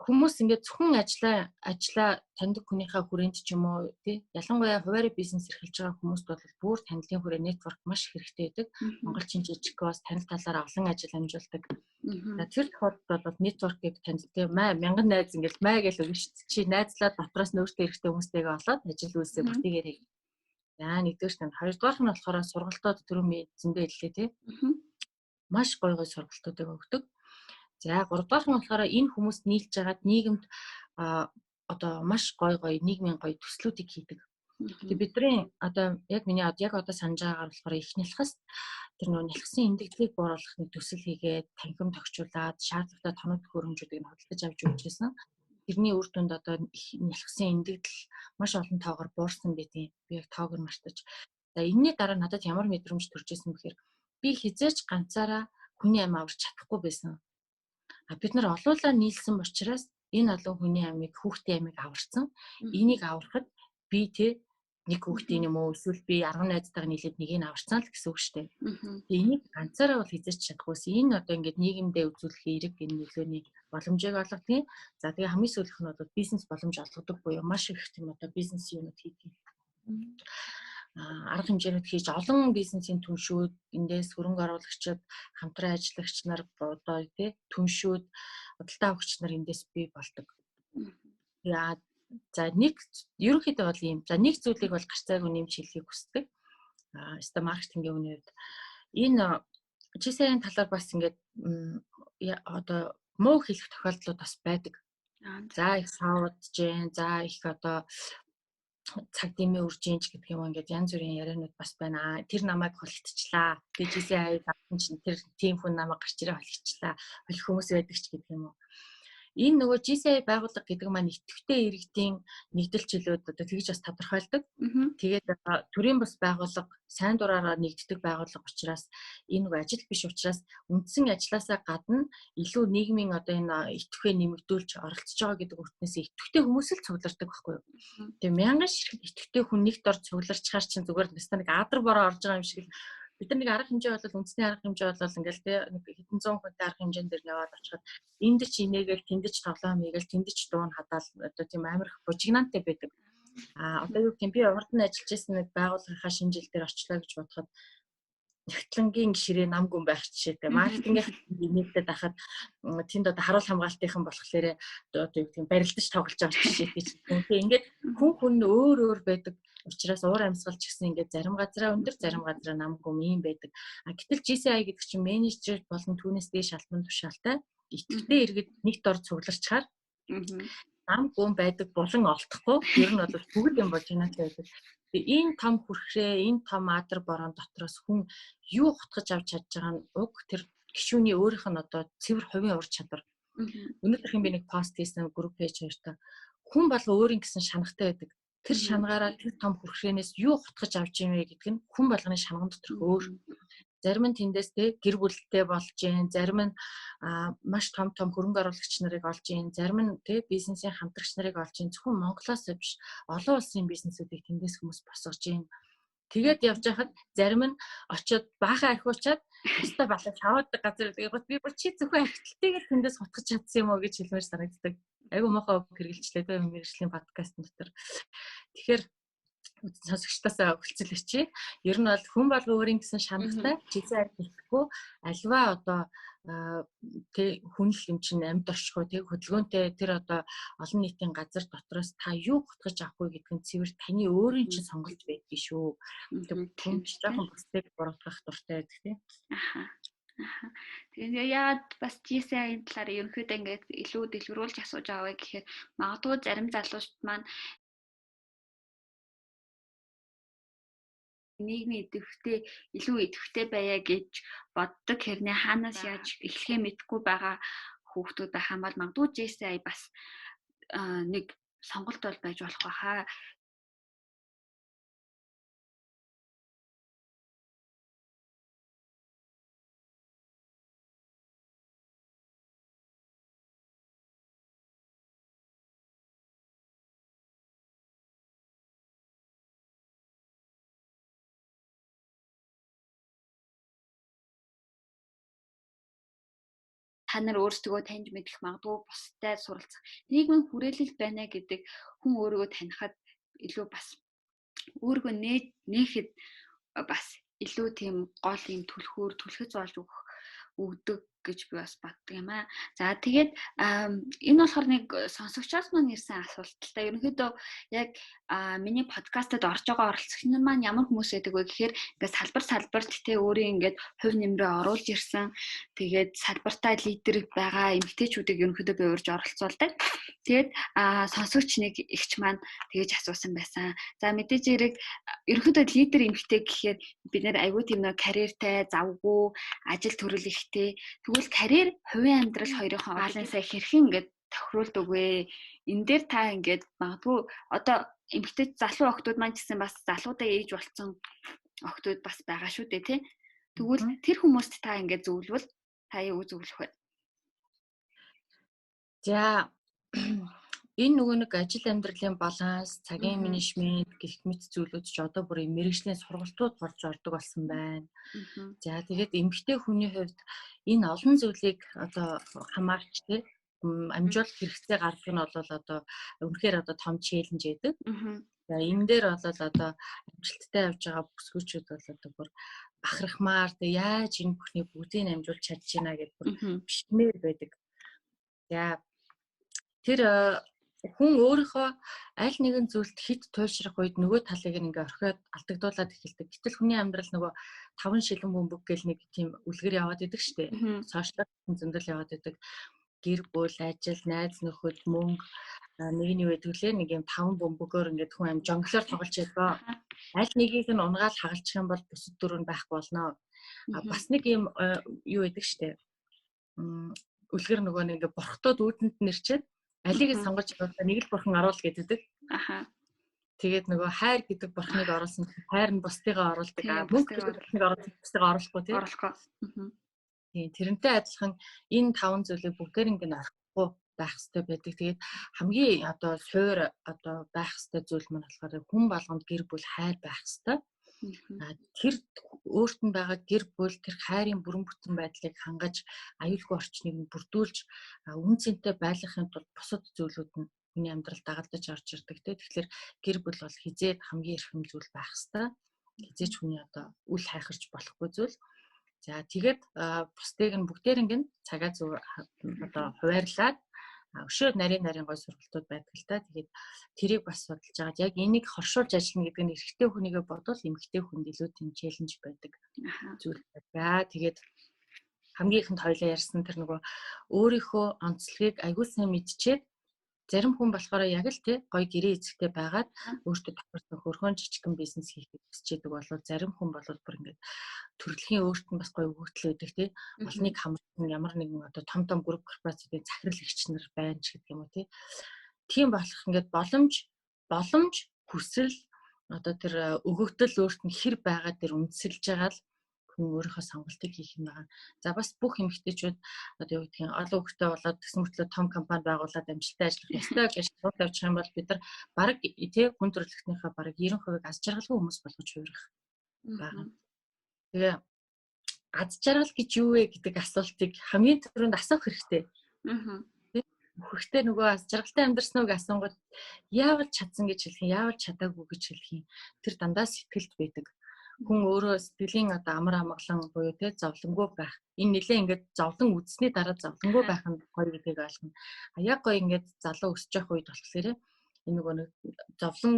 хүмүүс ингээд зөвхөн ажиллаа таньдаг хүнийхээ хүрээнд ч юм уу тий ялангуяа хуваарь бизнес эрхэлж байгаа хүмүүст бол бүр танилын хүрээ нэтворк маш хэрэгтэй байдаг. Монголчин жижиг бас танил талаараа олон ажил амжуулдаг. Тэр тохиолдолд бол нэтворкийг танил тий мянган найз ингээд маа гэж өгнө шүү дээ. Чи найзлаад дотроос нөөцтэй хэрэгтэй хүмүүстэйгээ олоод ажил үйлсээ бүтээгээр хий. Яа нэгдүгээр нь хоёрдугаар нь болохоор сургалтууд түрүү зөндөө хэллээ тий. Маш гоё сургалтуудыг өгдөг. За гуравдугаар нь болохоор энэ хүмүүс нийлж байгаад нийгэмд одоо маш гоё нийгмийн гоё төслүүдийг хийдэг. Тэгээ бидний одоо яг миний яг одоо санаж байгаагаар болохоор их нялхас тэр нөө нялхсан эндэгдлийг бууруулах нэг төсөл хийгээд танхим тогтчуулаад шаардлагатай тоног хөрөмжүүдийг нь худалдаж авч өгчээсэн. Тэрний үр дүнд одоо их нялхсан эндэгдэл маш олон тоогоор буурсан байдیں۔ Би яг тоог нь мартаж. За энэний дараа надад ямар мэдрэмж төрж исэн бэхээр би хизээч ганцаараа хүний амь аварч чадахгүй байсан. Бид нар олуулаа нийлсэн учраас энэ олон хүний амийг хүүхдийн амийг аварсан. Энийг аврахад би нэг хүүхдийн юм уу эсвэл би 10 найзтайгаа нийлээд нэгийг аварцсан л гэсэн үг шүү дээ. Энийг ганцаараа бол хийж чадахгүйс энэ одоо ингээд нийгэмдээ үзүүлэх эерэг энэ нөлөөний боломжийг олгодгийг. За тэгээ хамгийн сүүлийнх нь бол бизнес боломж олгодог буюу маш их тийм одоо бизнес юунууд хийдэг. Арга хэмжээнүүд хийж олон бизнесийн түншүүд, эндээс хөрөнгө оруулагчид, хамтран ажиллагч нар одоо түншүүд, худалдаа авагч нар эндээс бий болдог. Яа за ерөнхийдөө бол ийм. За нэг зүйлийг бол гарцаагүй нэмж хэлхийг хүсдэг. Өстой маркетингийн үнэд энэ GSI-ийн талаар бас ингээд одоо муу хэлэх тохиолдлууд бас байдаг. За их саудж जैन, за их одоо цаг дэмий үржинч гэдэг юм ингээд янз бүрийн яриануд бас байна. Тэр намайг холигдчихлаа. Тэгээ GSI авсан чинь тэр тим хүн намайг гарч ирээ холигдчихлаа. Холих хүмүүс байдаг ч гэдэг юм уу. Энэ нөгөө GSI байгууллага гэдэг маань идэвхтэй иргэдийн нэгдэлчлүүд одоо тэгж бас тодорхойлдог. Тэгээд төрийн бас байгууллага сайн дураараа нэгддэг байгууллага учраас энэ нөгөө ажил биш учраас үндсэн ажилласаа гадна илүү нийгмийн одоо энэ идэвхээ нэмэгдүүлж оролцож байгаа гэдэг үгтнээс идэвхтэй хүмүүс л цуглардаг байхгүй юу. Тэгээ мянган ширхэг идэвхтэй хүн нэгд ор цугларчхаар чинь зүгээр нэг адар бороо орж байгаа юм шиг л бид нар нэг арга хэмжээ бол үндэсний арга хэмжээ бол ингээл нэг хэдэн зуун хүнтэй арга хэмжээнд дэр яваад очиход энд ч инээгээл тэнд ч тоглоом хийгээл тэнд ч дуун хадаал одоо тийм амар их бужигнантай байдаг. Одоо юу гэм би урд нь ажиллаж байсан нэг байгууллагынхаа шинэ жил дээр очлоо гэж бодоход нэгтлэнгийн гişрээ намгүй байх жишээтэй маркетингийн нийлдэд ахад тэнд одоо харуул хамгаалтынхан болохоор одоо юу гэм барилдаж тоглож байгаа жишээтэй ч юм. Тэгээ ингээд хүн өөр байдаг. Учираас уур амьсгалч гэсэн ингээд зарим газараа өндөр, зарим газараа намгүй юм байдаг. Гэтэл GSI гэдэг чинь менежер болон түүнээс дээш албан тушаалтай идэвхтэй иргэд нэгт ор цугларчхаар намгүй байдаг булан олдохгүй. Ер нь бол бүгд юм болж байна гэдэг. Энэ том хүрхрээ, энэ том адар борон дотроос хүн юу хутгаж авч чадж байгаа нь уг тэр гишүүний өөрийнх нь одоо цэвэр хувийн ур чадвар. Өнөөдөр би нэг пост хийсэн групп пэйж хоёртаа хүн бол өөрийн гэсэн шанахтай байдаг. Тэр шангаараа тэр том хүрхрээнээс юу хутгаж авч юм бэ гэдг нь хүн болгоны шанган доторх өөр. Зарим нь тэндээс гэр бүлтэй болж гин, зарим нь маш том хөрөнгө оруулагч нарыг олж гин, зарим нь бизнесийн хамтрагч нарыг олж гин. Зөвхөн Монголоос биш олон улсын бизнесүүдийг тэндээс хүмүүс босгож гин. Тэгээд явж байхад зарим нь очиод баахан архиучаад өстой балаа шаваадаг газар тэгээд би бүр чи зөвхөн архитектыг тэндээс хутгаж чадсан юм уу гэж хэлмээр санагддаг. Айгу мохоо хэрэгжилчлээ дээ мэргэжлийн подкаст дотор. Тэгэхээр сонсогчдоосаа өгүүлцэлээч. Ер нь бол хүн болго өөрийн гэсэн шанагтай GSI гэхгүй альва одоо хүнл юм чинь амьд оршихоо хөдөлгөөнтэй тэр одоо олон нийтийн газар дотроос та юу хутгаж авах вэ гэдг нь цэвэр таны өөрийн чинь сонголт байдаг шүү. Тэр жоохон бусдыг буруутгах дуртай байдаг тийм. Тэгээд яагаад бас GSI-ийн талаар ерөнхийдөө ингээд илүү дэлгэрүүлж асууж аваа гэхээр магадгүй зарим залуучууд маань нийгмийн идэвхтэй илүү идэвхтэй байя гэж боддог хэрнээ хаанаас яаж эхлэхээ мэдэхгүй байгаа хүүхдүүд байхan бол магадгүй GSI бас нэг сонголт бол байж болох байхаа. та нар өөрсдөө таньж мэдэх магадгүй бусдад суралцах нийгмийн хүрээлэл байна гэдэг хүн өөрийгөө танихад илүү бас өөрийгөө нээхэд бас илүү тийм гол юм түлхэц болж өгдөг гэж би бас боддог юм аа. За тэгээд энэ болохоор нэг сонсогчоос маань ирсэн асуулт л та. Ерөнхийдөө яг миний подкастад орж байгаа оролцогч нар маань ямар хүмүүс байдаг вэ гэхээр ингээд салбарт те өөрийн ингээд хувь нэмрээ оруулж ирсэн. Тэгээд салбартаа лидер байгаа эмэгтэйчүүдийг ерөнхийдөө би урьж оролцуулдаг. Тэгээд сонсогч нэг ихч маань тэгэж асуусан байсан. За мэдээж хэрэг ерөнхийдөө лидер эмэгтэй гэхээр бид нэр аягүй тийм нэг карьертай, завгүй, ажил төрөл ихтэй. Тэгвэл карьер, хувийн амьдрал хоёрын балансаа хэрхэн ингээд тохируулдаг вэ? Энэ дээр та ингээд магадгүй одоо эмэгтэй залуу охтууд маань гэсэн бас залуудаа ээж болцсон охтууд бас байгаа шүү дээ тий. Тэгвэл тэр хүмүүст та ингээд зөвлөвөл та юу зөвлөх вэ? За энэ нөгөө нэг ажил амьдралын баланс, цагийн менежмент гэх мэт зүйлүүд ч одоо бүр мэргэжлийн сургалтууд болж ордог болсон байна. За тэгээд эмэгтэй хүний хувьд энэ олон зүйлийг одоо хамаарч тий амжуулах хэрэгцээ гардаг нь бол одоо үнэхээр одоо том челленж байдаг. За энэ дээр бол одоо амжилттай явж байгаа бүсгүүчүүд бол одоо бүр бахархмаар тий яаж энэ бүхний бүгдийг амжуулж чадж байна гэж бүр бишмээр байдаг. За тэр хүн өөрийнхөө аль нэгэн зүйлд хит туйлшрах үед нөгөө талыг ингээ орхиод алдагдуулаад эхэлдэг. Гэтэл хүний амьдрал нөгөө 5 шилэн бөмбөг гэл нэг тийм үлгэр яваад идэг штэ. Сошиал зөндөл яваад идэг. Гэр бүл, ажил, найз нөхөд, мөнгө нэг нь юу гэдэг лээ нэг юм 5 бөмбөгөөр ингээ хүн аим жонглоор тоглож байгаа. Аль нэгийг нь унгаал хагалчих юм бол бусад дөрөв нь байхгүй болно. Бас нэг юм юу гэдэг штэ. Үлгэр нөгөө нэг ингээ борхтоод үүдэнд нэрчээд алийг сонгож байгаа нэг л бурхан оруул гэдэг. Тэгээд нөгөө хайр гэдэг бурхныг оруулсан хайр нь бусдыгаа оруулдаг. Мөнгө гэдэг бурхныг оруулсан бусдыгаа оруулахгүй тийм. Тийм тэрнтэй адилхан энэ 5 зүйлийг бүгдээр ингэ орхихгүй байх хэрэгтэй байдаг. Тэгээд хамгийн одоо суур одоо байх хэрэгтэй зүйл маань болохоор хүн болгонд гэр бүл хайр байх хэрэгтэй. Тэр өөрт нь байгаа гэр бүл тэр хайрын бүрэн бүтэн байдлыг хангаж аюулгүй орчныг нь бүрдүүлж үн цэнтэй байлгахын тулд бусад зүйлүүд нь хүний амьдрал дагалдаж орж ирдэг. Тэгэхээр гэр бүл бол хизээд хамгийн эрхэм зүйл байх хэвээр. Хизээч хүний одоо үл хайхарч болохгүй зүйл. За тэгээд бусдыг нь бүгдээринг нь цагаа зүг одоо хуваарлаад өшөө нарийн гой сургалтууд байдаг л та. Тэгээд тэрийг бас судалж агаад яг энийг хоршуулж ажиллана гэдэг нь эрэгтэй хүнийгээ бодвол эмэгтэй хүнд илүү тийм челленж байдаг зүйл байна. Тэгээд хамгийн ихэнд хоёлаа ярьсан тэр нөгөө өөрийнхөө онцлогийг аягүй сайн мэдчихэд зарим хүн болохоор яг л тий гоё гэрээ эзэгтэй байгаад өөртөө тохирсон хөрхөн жижигхэн бизнес хийхийг хүсчээдэг болов зарим хүн бол бүр ингээд төрөлхийн өөрт нь бас гоё өгөгдөл өгдөг тий олныг хамарсан ямар нэгэн одоо том групп корпорацуудын захирал эгч нар байна ч гэдэг юм уу тий тийм болох ингээд боломж хүсэл одоо тэр өгөгдөл өөрт нь хэр байгаа тэр үндэслэж байгаа л хүн өөрийнхөө сонголтыг хийх юм байна. За бас бүх эмэгтэйчүүд одоо юу гэдгийг олон хүүхдтэй болоод тэгсэн мөртлөө том компани байгуулад амжилттай ажиллах ёстой гэж шууд тавьчих юм бол бид нар баг тий хүн төрөлхтнийхээ баг 90% аз жаргалгүй хүмүүс болгож хувирах байна. Тэгээ аз жаргал гэж юу вэ гэдэг асуултыг хамгийн түрүүнд асуух хэрэгтэй. Хүүхдээ нөгөө аз жаргалтай амьдрсан уу гэж асуунгууд яавал чадсан гэж хэлэх юм, яавал чадаагүй гэж хэлэх юм. Тэр дандаа сэтгэлд байдаг. Хүн өөрөө сэтгэлийн одоо амар амгалан буюу те зовлонгүй байх. Энэ нэлээ ингээд зовлон үзсний дараа зовлонгүй байх нь гоё гэдгийг ойлгоно. Яг гоё ингээд залуу өсөж явах үед болохоор энэ нөгөө нэг зовлон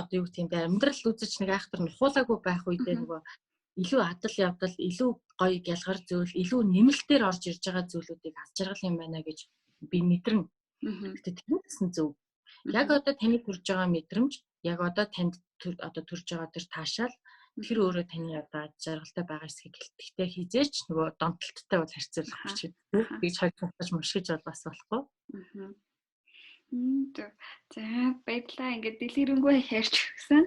одоо юу гэдэг юм амьдрал үзэж нэг айхтар нухуулаагүй байх үедээ нөгөө илүү адал явдал, илүү гоё гялгар зүйл, илүү нэмэлтээр орж ирж байгаа зүйлүүдийг аз жаргал юм байна гэж би мэдэрнэ. Гэтэ тэр гэсэн зөв. Яг одоо таны төрж байгаа мэдрэмж, яг одоо танд одоо төрж байгаа тэр таашаал тэр өөрөө таны одоо жаргалтай байгаа эсхийг гэлтгтэй хизээч нөгөө донтолттой бол харьцуулах гэж байна. Тэгж хойдож мушгиж бол бас болохгүй. За баярлалаа. Ингээд дэлгэрэнгүй ярьж өгсөн.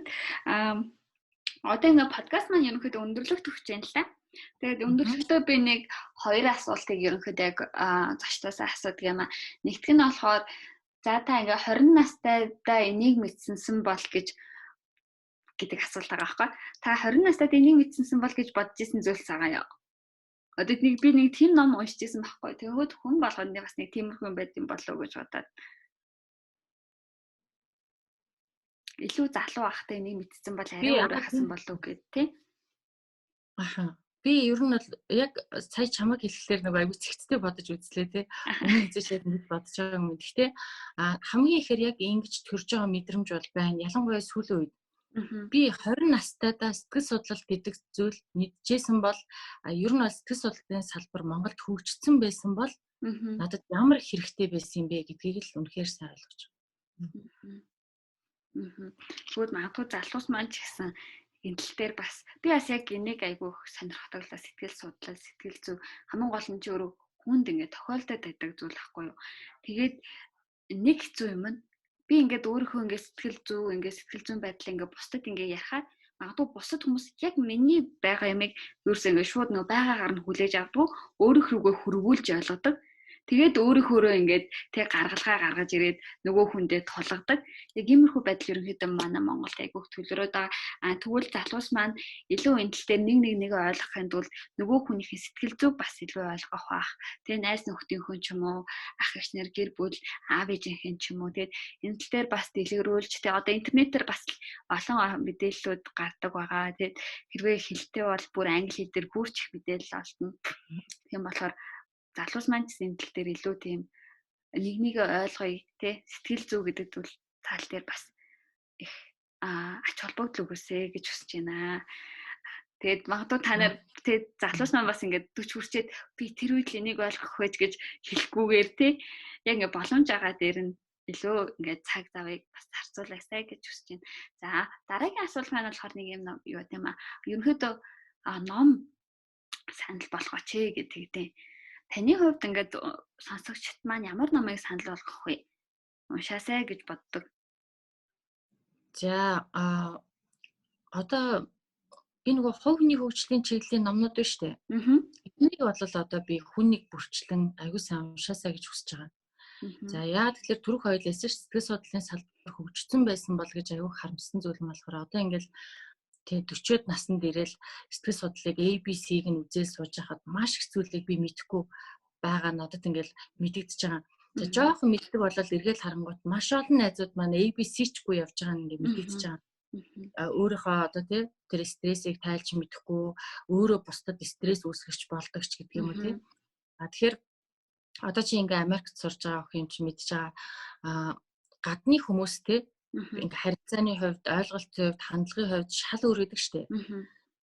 Одоо ингээд подкаст маань ерөнхийдөө өндөрлөгт өгч байна л та. Тэгээд өндөрлөгтөө би нэг 2 асуултыг ерөнхийдөө яг зочдоосоо асуудаг юм аа. Нэгтгэх нь болохоор за та ингээд 20 настайдаа энийг мэдсэнсэн бол гэдэг асуулт байгаа байхгүй. Та 20 настайд энийг мэдсэнсэн бол гэж бодож исэн зүйлс байгаа юу? Одоо би нэг тийм ном уншиж ирсэн байхгүй. Тэгвэл хүн болгонд бас нэг тиймэрхүү юм байд юм болов уу гэж бодоод илүү залуу байхтай энийг мэдсэн бол арай өөрөө хасан болов гэд тий. Аха. Би ер нь бол яг сая чамаг хэлэхлээр нэг аягүй цэгцтэй бодож үзлээ тий. Өмнө хэзээ ч ингэж бодож байгаа юм. Гэхдээ хамгийн ихээр яг ингэж төрж байгаа мэдрэмж бол байна. Ялангуяа сүүлийн үед би 20 настайдаа сэтгэл судлал гэдэг зүйл мэдчихсэн бол ер нь бол сэтгэл судлалын салбар Монголд хөгжсөн байсан бол надад ямар хэрэгтэй байсан юм бэ гэдгийг л үнэхээр сайн ойлгож байна. Тэгвэл магадгүй залуус маань ч гэсэн энэ тал дээр бас би бас яг энийг айгүй сонирхолтой сэтгэл судлал, сэтгэл зүй хамгийн гол нь ч өөрөө хүнд ингээд тохиолдоод байдаг зүйл байхгүй юу. Тэгээд нэг хэцүү юм нь би ингээд өөрийнхөө ингээд сэтгэл зүйн байдлаа ингээд бусдад ингээд ярихаар магадгүй бусад хүмүүс яг миний байгаа юмыг ерөөсөө ингээд шууд нөгөө байгаагаар нь хүлээж авдаг, өөрөөх рүүгээ хөрвүүлж ойлгодог. Тэгээд өөрийнхөөрөө ингээд тэг гаргалгаа гаргаж ирээд нөгөө хүндээ тулгадаг. Яг иймэрхүү байдал ерөнхийдөө манай Монголд айгүйх төлрөөд байгаа. Тэгвэл залуус маань илүү энэ тал дээр нэг ойлгохын тулд нөгөө хүнийхээ сэтгэл зүйг бас илүү ойлгох байх. Тэгээ найз нөхдийнхөө ч юм уу, ах эгчнэр гэр бүл, аав ээжийнхэн ч юм уу. Тэгээд энэ тал дээр бас дэлгэрүүлж тэг одоо интернетээр бас олон мэдээллүүд гардаг байгаа. Тэгээд хэрвээ хэлтэй бол бүр англи хэл дээр бүрч их мэдээлэл олдно. Тийм болохоор залуус маань энэ тал дээр илүү тийм нэг ойлгоё тий сэтгэл зүй гэдэг зүйл тал дээр бас их ач холбогдол өгөөсэй гэж хүсэж байна. Тэгээд магадгүй та нар тий залуус маань бас ингээд 40 хүрчээд би тэр үед л энийг ойлгох байж гэж хэлэхгүйгээр тий яг ингээд боломж байгаа дээр нь илүү ингээд цаг завыг бас зарцуулаасай гэж хүсэж байна. За дараагийн асуулт маань болохоор нэг юм юу гэдэм аа ерөнхийдөө ном санал болгооч гэдэг дээ. Таны хувьд ингээд сонсогчд маань ямар номыг санал болгох вэ? Уншаасай гэж боддог. За одоо энэ нөгөө хувь хүний хөгжлийн чиглэлийн номнууд байна шүү дээ. Энийг бол одоо би хүнийг бүрчлэн аягүй сайн уншаасай гэж хүсэж байгаа. За яа тэгэхээр түрүүх хоёлээсээ сэтгэл судлалын салбар хөгжсөн байсан бол гэж аягүй харамссан зүйл нь болохоор одоо ингээд тэг 40-од наснд ирээл сэтгэл судлалыг ABC-г нь үзэл сууж хахад маш их зүйлийг би мэдэхгүй байгаа надад ингээл мэдэгдэж байгаа. За жоохон мэддэг болол эргээл харангуут маш олон найзууд маань ABC-чгүй явж байгаа нь ингээ мэдэгдэж байгаа. Өөрийнхөө одоо тэр стрессийг тайлж мэдэхгүй, өөрөө бусдад стресс үүсгэж болдог ч гэдэг юм уу тий. Тэгэхээр одоо чи ингээ Америкт сурж байгаа охин чи мэдж байгаа гадны хүмүүс тий ингээ харилцааны хувьд, ойлголтын хувьд, хандлагын хувьд шал өөр гэдэг штеп.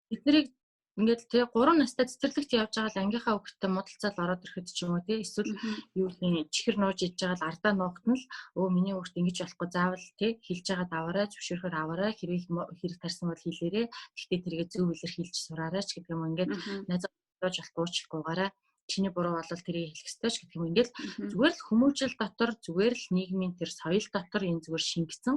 Бид нарыг ингээд тий 3 настай цэцэрлэгт явж байгаа л ангийнхаа хүүхдтэй муудалцаад ороод ирэхэд ч юм уу тий эсвэл юу гэх чихэр нууж иж байгаа л ардаа нуугтан л миний хүүхд ингэж болохгүй заавал тий хэлж байгаа даваарай зөвшөөрөхөр аваарай хэрэг тарсан бол хэлээрээ гэхдээ тэргээ зөв илэрхийлж сураарай ч гэдэг юм ингээд найз болж болохгүйгаараа чиний буруу болол тэрийг хэлэх ёстой ч гэдэг юм ингээд зүгээр л хүмүүжил дотор зүгээр л нийгмийн тэр соёл дотор энэ зүгээр шингэсэн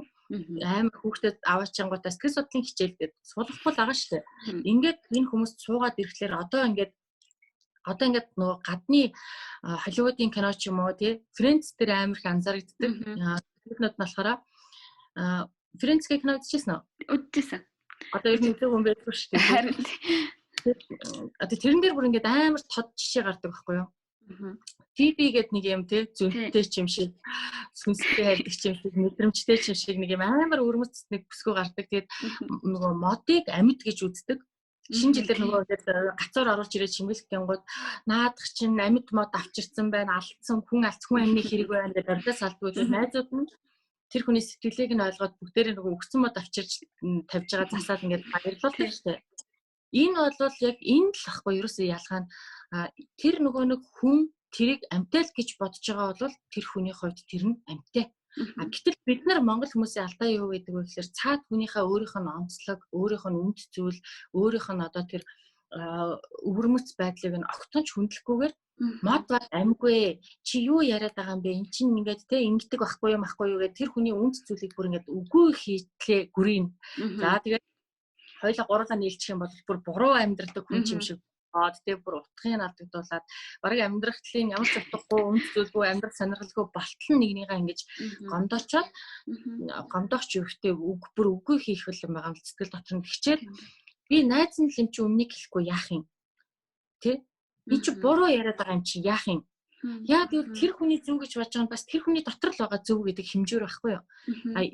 амар хүүхдэд аваачингуудаа сэтгэл судлалын хичээлдээ суулгахгүй л байгаа шүү дээ. Ингээд энэ хүмүүс суугаад ирэхлээр одоо ингээд нөгөө гадны Холливуудын кино ч юм уу тий Френдс дээр амар их анзаарэгддэг. Тэднүүд нь болохоор Френдсгийн кино үзчихсэн үү? Үзчихсэн. Одоо ер нь үзег хүн байлгүй шүү дээ. Харин одоо тэрэн дээр бүр ингээд амар тод жишээ гардаг байхгүй юу? TV гэдэг нэг юм тий зүнтэй ч юм шиг сүнстэй хайрдаг ч юм шиг мэдрэмжтэй ч юм шиг нэг юм амар өрмөц нэг бүсгүй гардаг. Тэгээд нөгөө модыг амьд гэж үздэг. Шинэ жилээр нөгөө гацуур оруулж ирээд шимгэлэх гингууд наадах чинь амьд мод авчирсан байна, алдсан хүн амны хэрэг байна гэдэг барьдаас алдгүй тийм найзууд нь тэр хүний сэтгэлийг нь ойлгоод бүгдээрээ нөгөө өгсөн мод авчирч тавьж байгаа засаад ингээд баярлуулдаг шүү дээ. Энэ бол яг энэ л ахгүй ерөөсөө ялгаа нь тэр нөгөө нэг хүн тэрийг амьтаал гэж бодож байгаа бол тэр хүний хувьд тэр нь амьтай. Гэтэл бид нар Монгол хүмүүсийн алдаа юу гэдэг вэ гэхээр цаад хүнийхээ өөрийнх нь онцлог, өөрийнх нь үнд зүйл, өөрийнх нь одоо тэр өвөрмөц байдлыг нь огтонч хүндлэхгүйгээр мод бол амьгүй чи юу яриад байгаа юм бэ? Эн чинь ингээд те ингэдэг байхгүй юу гэдэг тэр хүний үнд зүйлийг бүр ингээд үгүй хийтлээ гүрийн. За тэгээд хоёлаа гурлаа нийлчих юм бол бүр буруу амьдралдаг хүн юм шиг тэгээ бүр утгыг алдагдуулаад барыг амьдрахлын ямар ч утгагүй үнц зүйлгүй амьдрах сонирхолгүй болтол нэгнийгаа ингэж гомдолчоод гомдоохч өвхтэй бүр үгүй хийх юм байгаа юм сэтгэл дотор нь хичээл би найз нь л юм чи өмнөний хэлэхгүй яах юм тий энэ чи буруу яриад байгаа юм чи яах юм? Яа гэвэл тэр хүний зөв гэж бодож байгаа нь бас тэр хүний дотор л байгаа зөв гэдэг хэмжүүр байхгүй юу?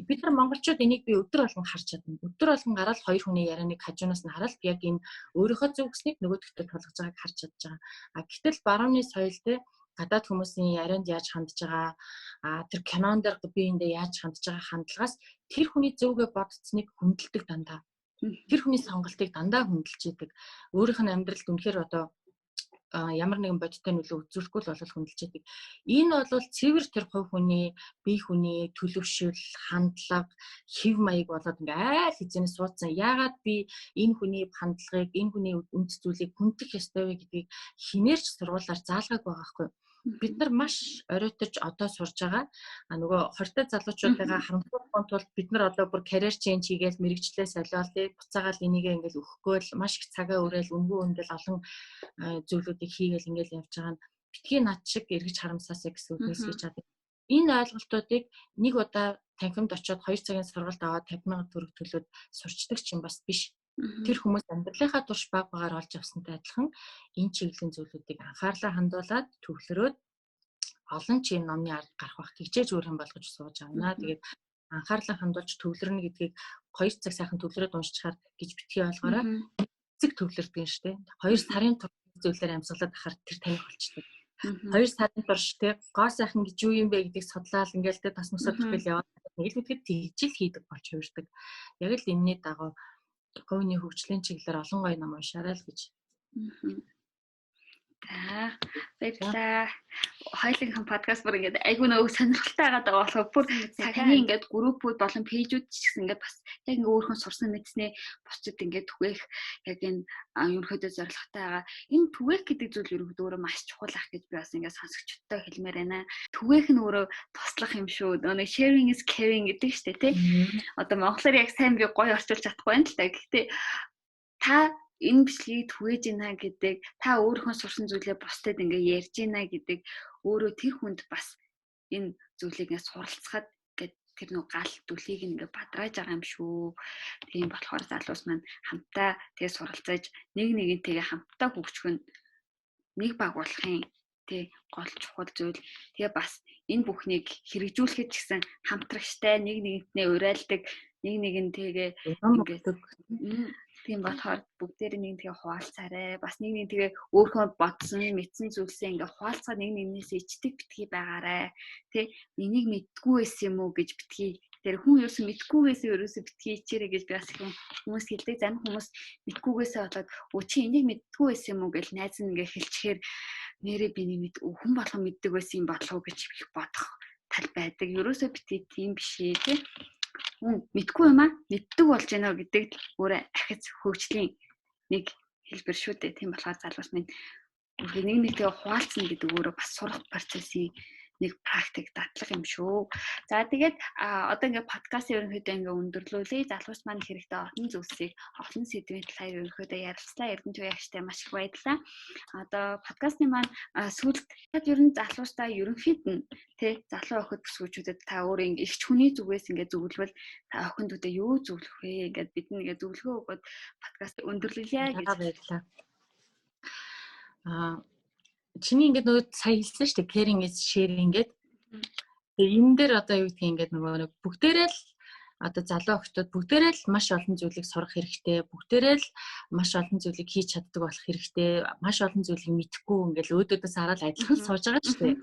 Бид нар монголчууд энийг би өдөр болгон харж чадна. Өдөр болгон гараад хоёр хүний ярианыг хажуунаас нь хараад яг энэ өөрийнхөө зөв гэснийг нөгөөдөгтөө тулгаж байгааг харж чадж байгаа. Гэтэл барууны соёлтэй гадаад хүмүүсийн ярианд яаж хандж байгаа, тэр кинон дээр биеиндээ яаж хандж байгаа хандлагаас тэр хүний зөвгөө бодцсныг хүндэлдэг дандаа. Тэр хүний сонголтыг дандаа хүндэлж идэг. Өөрийнх нь амьдралд үнэхээр одоо ямар нэгэн бодиттой нөлөө үзүүлэхгүй л бол хүндэлж идэг. Энэ бол цэвэр тэр хувь хүний, бие хүний төлөвшил, хандлага, хэв маяг болоод ингээ айл хизэнэ суудсан. Яагаад би энэ хүний хандлагыг, энэ хүний үнд зүйлийг хүндэх ёстой вэ гэдгийг хинээрч сургуулаар заалгаагүй байгаа байхгүй. Бид нар маш оройтож одоо сурж байгаа. Нөгөө 20-тай залуучуудаа харамсуулахын тулд бид нар одоо бүр career change хийгээл мэрэгчлээ солиол буцаагаал энийгээ ингээл өгөхгүй л маш их цагаа өрөөл өнгөө өндөл олон зүйлүүдийг хийгээл ингээл явж байгаа нь битгий над шиг эргэж харамсаасаа гэсэн үгнээс гэж чаддаг. Энэ ойлголтуудыг нэг удаа танхимд очиод 2 цагийн сургалт аваад 50,000 төгрөг төлөөд сурчдаг ч юм бас биш. Тэр хүмүүс амьдралынхаа турш баг багаар олж авсантай адилхан энэ чиглэлийн зүйлүүдийг анхаарлаа хандуулад төвлөрөөд олон чим номны ард гарах бах хичээж өөр юм болгож сууж авна. Тэгээд анхаарлаа хандуулж төвлөрнө гэдгийг 2 цаг сайхан төвлөрөөд уншчихаар гэж битгий ойлгоорой. Эцэг төвлөрдөг юм шүү дээ. 2 сарын турш зүйлээр амьсгалаад ахаар тэр таних болчдөг. 2 сарын турш тэг гоо сайхан гэж юу юм бэ гэдгийг судлаад ингээл тэ тас мөсөд тэгэл яваад нэг л үтгэд тийжил хийдэг болж хувирдаг. Яг л энэний дагуу говийн хөгжлийн чиглэлээр олон гоё ном уншаарай л гэж. За баярлалаа. Хоёулынхан подкаст бүр ингээд айгүй нөгөө сонирхолтой байгаа даа болохоор бүр цагны ингээд группүүд болон пэйжүүд ч гэсэн ингээд бас яг ингээ өөрхөн сурсан мэдснээ бусдад ингээд түгээх яг энэ ерөнхийдөө зорилготой байгаа. Энэ түгээх гэдэг зүйл ерөнхийдөө өөрөө маш чухал ах гэж би бас ингээд сонсогчдод хэлмээр байна. Түгээх нь өөрөө туслах юм шүү. Нөгөө sharing is caring гэдэг штэ тий. Одоо монголоор яг сайн би гоё орчуулж чадахгүй байна л да. Гэхдээ та энэ бичлэгийг түгээж ийна гэдэг та өөрийнхөө сурсан зүйлээ бусдад ингээ ярьж ийна гэдэг өөрөө тэр хүнд бас энэ зүйлийг ингээ суралцахад гэдэг тэр нэг гал дүлхийг ингээ бадрааж байгаа юм шүү. Тийм болохоор залуус маань хамтаа тэгээ суралцаж нэг нэгнтэйгээ хамтаа хөгжих нь нэг баг болохын тий гол чухал зүйл. Тэгээ бас энэ бүхнийг хэрэгжүүлэхэд ч гэсэн хамтрагчтай нэг нэгнтнээ урайлдаг нэг нэгнтэйгээ ингээ тийм болохоор бүгдээр нэг тэгээ хуваалцаарай. Бас нэг нэг тэгээ өөрхөн бодсон, мэдсэн зүйлсээ ингээ хуваалцаад нэг нэгнээс ичдэг битгий байгаарай. Тэ энийг мэдгүй байсан юм уу гэж битгий. Тэр хүн ерөөсөө мэдгүйгээсээ ерөөсөө битгий ичээрэй гэж би бас хүмүүс хэлдэг. Зарим хүмүүс мэдгүйгээсээ болоод өө чи энийг мэдгүй байсан юм уу гэж найз нь ингээ хэлчихээр нэрээ би нэг хүн болгон мэддэг байсан юм бодлоо гэж их бодох тал байдаг. Ерөөсөө битгий тийм биш ээ тэ. Мэдгүй юм аа мэддэг болж байна гэдэг өөрөө ахиц хөгжлийн нэг хэлбэр шүү дээ. Тийм болохоор залуус минь нэг нэгтэйгээ хуваалцна гэдэг өөрөө бас сурах процессын нэг практик дадлага юм шүү. За тэгээд одоо ингээ подкастын ерөнхийдөө ингээ өндөрлүүлээ. Залуус маань хэрэгтэй олон зүйлсийг олон сэдвийн талаар ерөнхийдөө ярилцлаа. Эрдэнэт ягчтай маш их баярлалаа. Одоо подкастны маань сүүлд ер нь залуустаа ерөнхийд нь тэ залуу охид бүсгүүчүүдэд та өөрөө ингээ ихч хүний зүгээс ингээ зөвлөвөл та охиндуудаа юу зөвлөх вэ? Ингээд бид нэгээ зөвлөгөө өгөөд подкаст өндөрлүүлье гэж баярлалаа. Чиний ингээд нөгөө сая хэлсэн шүү дээ caring is sharing гэдэг. Тэгээ энэ дээр одоо юу гэдгийг ингээд нөгөө бүгдээрээ л одоо залуу охтууд бүгдээрээ л маш олон зүйлийг сурах хэрэгтэй. Бүгдээрээ л маш олон зүйлийг хийж чаддаг болох хэрэгтэй. Маш олон зүйлийг мэдэхгүй ингээд өөдөөдөөс хараад адилхан сууж байгаа шүү дээ.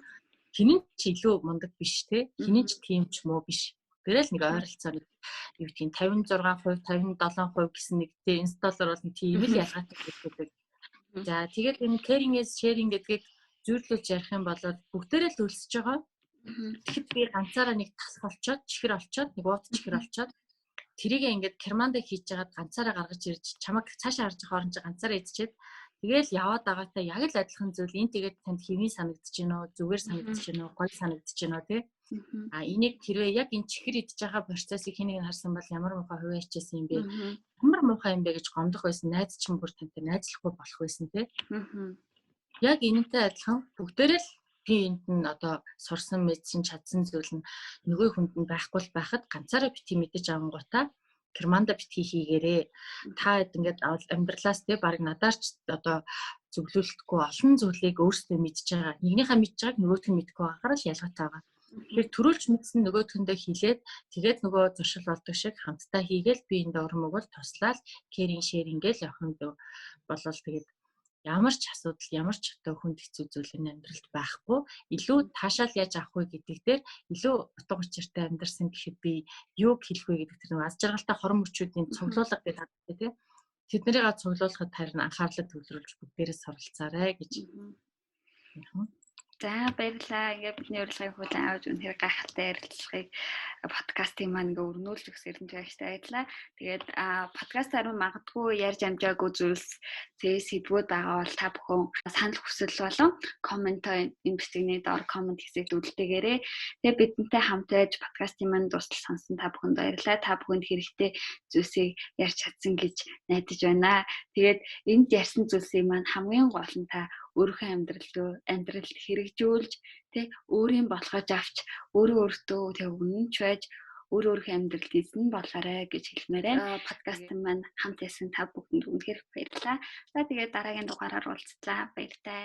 Хинэн ч илүү мундаг биш те. Хинэн ч тийм ч муу биш. Бүгдээрээ л нэг ойролцоо нэг юу гэдгийг 56%, 57% гэсэн нэгтэй инсталлер бол тийм л ялгаатай гэдэг. За тэгээд энэ caring is sharing гэдгийг зүйрлүүлж ярих юм бол бүгдээрээ л өлсөж байгаа. Тэгэхэд би ганцаараа нэг тасх олцоод, чихэр олцоод, нэг уут чихэр олцоод тэрийг ингээд керманда хийж яагаад ганцаараа гаргаж ирж чамаг цаашаа харж байгаа хооронд ганцаараа идчихэд тэгээл яваад байгаатай яг л адилхан зүйл. Энэ тэгээд танд хэвийн санагдаж байна уу, зүгээр санагдаж байна уу, гоё санагдаж байна уу тий? Энийг тэрвээ яг энэ чихэр идж байгаа процессыг хэнийг харсан бол ямар муухай хувиа хичээсэн юм бэ? Ямар муухай юм бэ гэж гомдох байсан. Найз чинь бүр тантай найзлахгүй болох байсан тий. Яг энэтэй адилхан бүгдээрээ л би энд нь одоо сурсан мэдсэн чадсан зүйл нь нөгөө хүнд нь байхгүй л байхад ганцаараа бити мэдэж авангуудаа керманда битгий хийгээрээ. Та ингээд амьдралаас тий баг надаарч одоо зөвлөлтгүй олон зүйлийг өөрсдөө мэдж байгаа. Нэгнийхээ мэдж байгааг нөгөөх нь мэдгүй байгаар л ялгаатай байгаа. Тэгэхээр төрүүлж мэдсэн нөгөөдхөндөө хэлээд тэгээд нөгөө зуршил болдог шиг хамтдаа хийгээл би энэ дөрмөг бол туслаад кэрин шерингээл явах юм болол тэгээд ямар ч асуудал, ямар ч одоо хүнд хэцүү зүйл энэ амьдралд байхгүй. Илүү таашаал яаж авах вэ гэдэг дээр илүү утга учиртай амьдарсан гэхэд би юуг хэлэх вэ гэдэг тэр нэг аз жаргалтай хорон мөчүүдийн цуглуулга гэдэг байна тийм. Тэднэрийг цуглуулахад харин анхаарлаа төвлөрүүлж бүгдээрээ суралцаарай гэж. За баярлалаа. Ингээ бидний урилгыг хүлээн авч үнэхээр гайхалтай ярилцлагыг подкастын маань ингээ өрнүүлж өгсөн эрдэнэ байгчтай баярлалаа. Тэгээд подкастаар магадгүй ярьж амжаагүй зүйлс сэдвүүд байгаа бол та бүхэн санал хүсэл болон комментоо энэ бичгийн доор коммент хэсэгт үлдээгээрэй. Тэгээд бидэнтэй хамт байж подкастын маань дуустал сонсон та бүхэнд баярлалаа. Та бүхэнд хэрэгтэй зүйлсийг ярьж чадсан гэж найдаж байна. Тэгээд энд ярьсан зүйлсийг маань хамгийн гол нь та өөрийнхөө амьдралд хэрэгжүүлж тэг өөрийн болгож авч өөртөө тэг үнэнч байж өөрийнхөө амьдралд эзэн болгоорой гэж хэлмээр байна. Подкаст маань хамт ясан та бүхэнд үнэхээр баярлалаа. За тэгээд дараагийн дугаараар уулзлаа. Баяртай.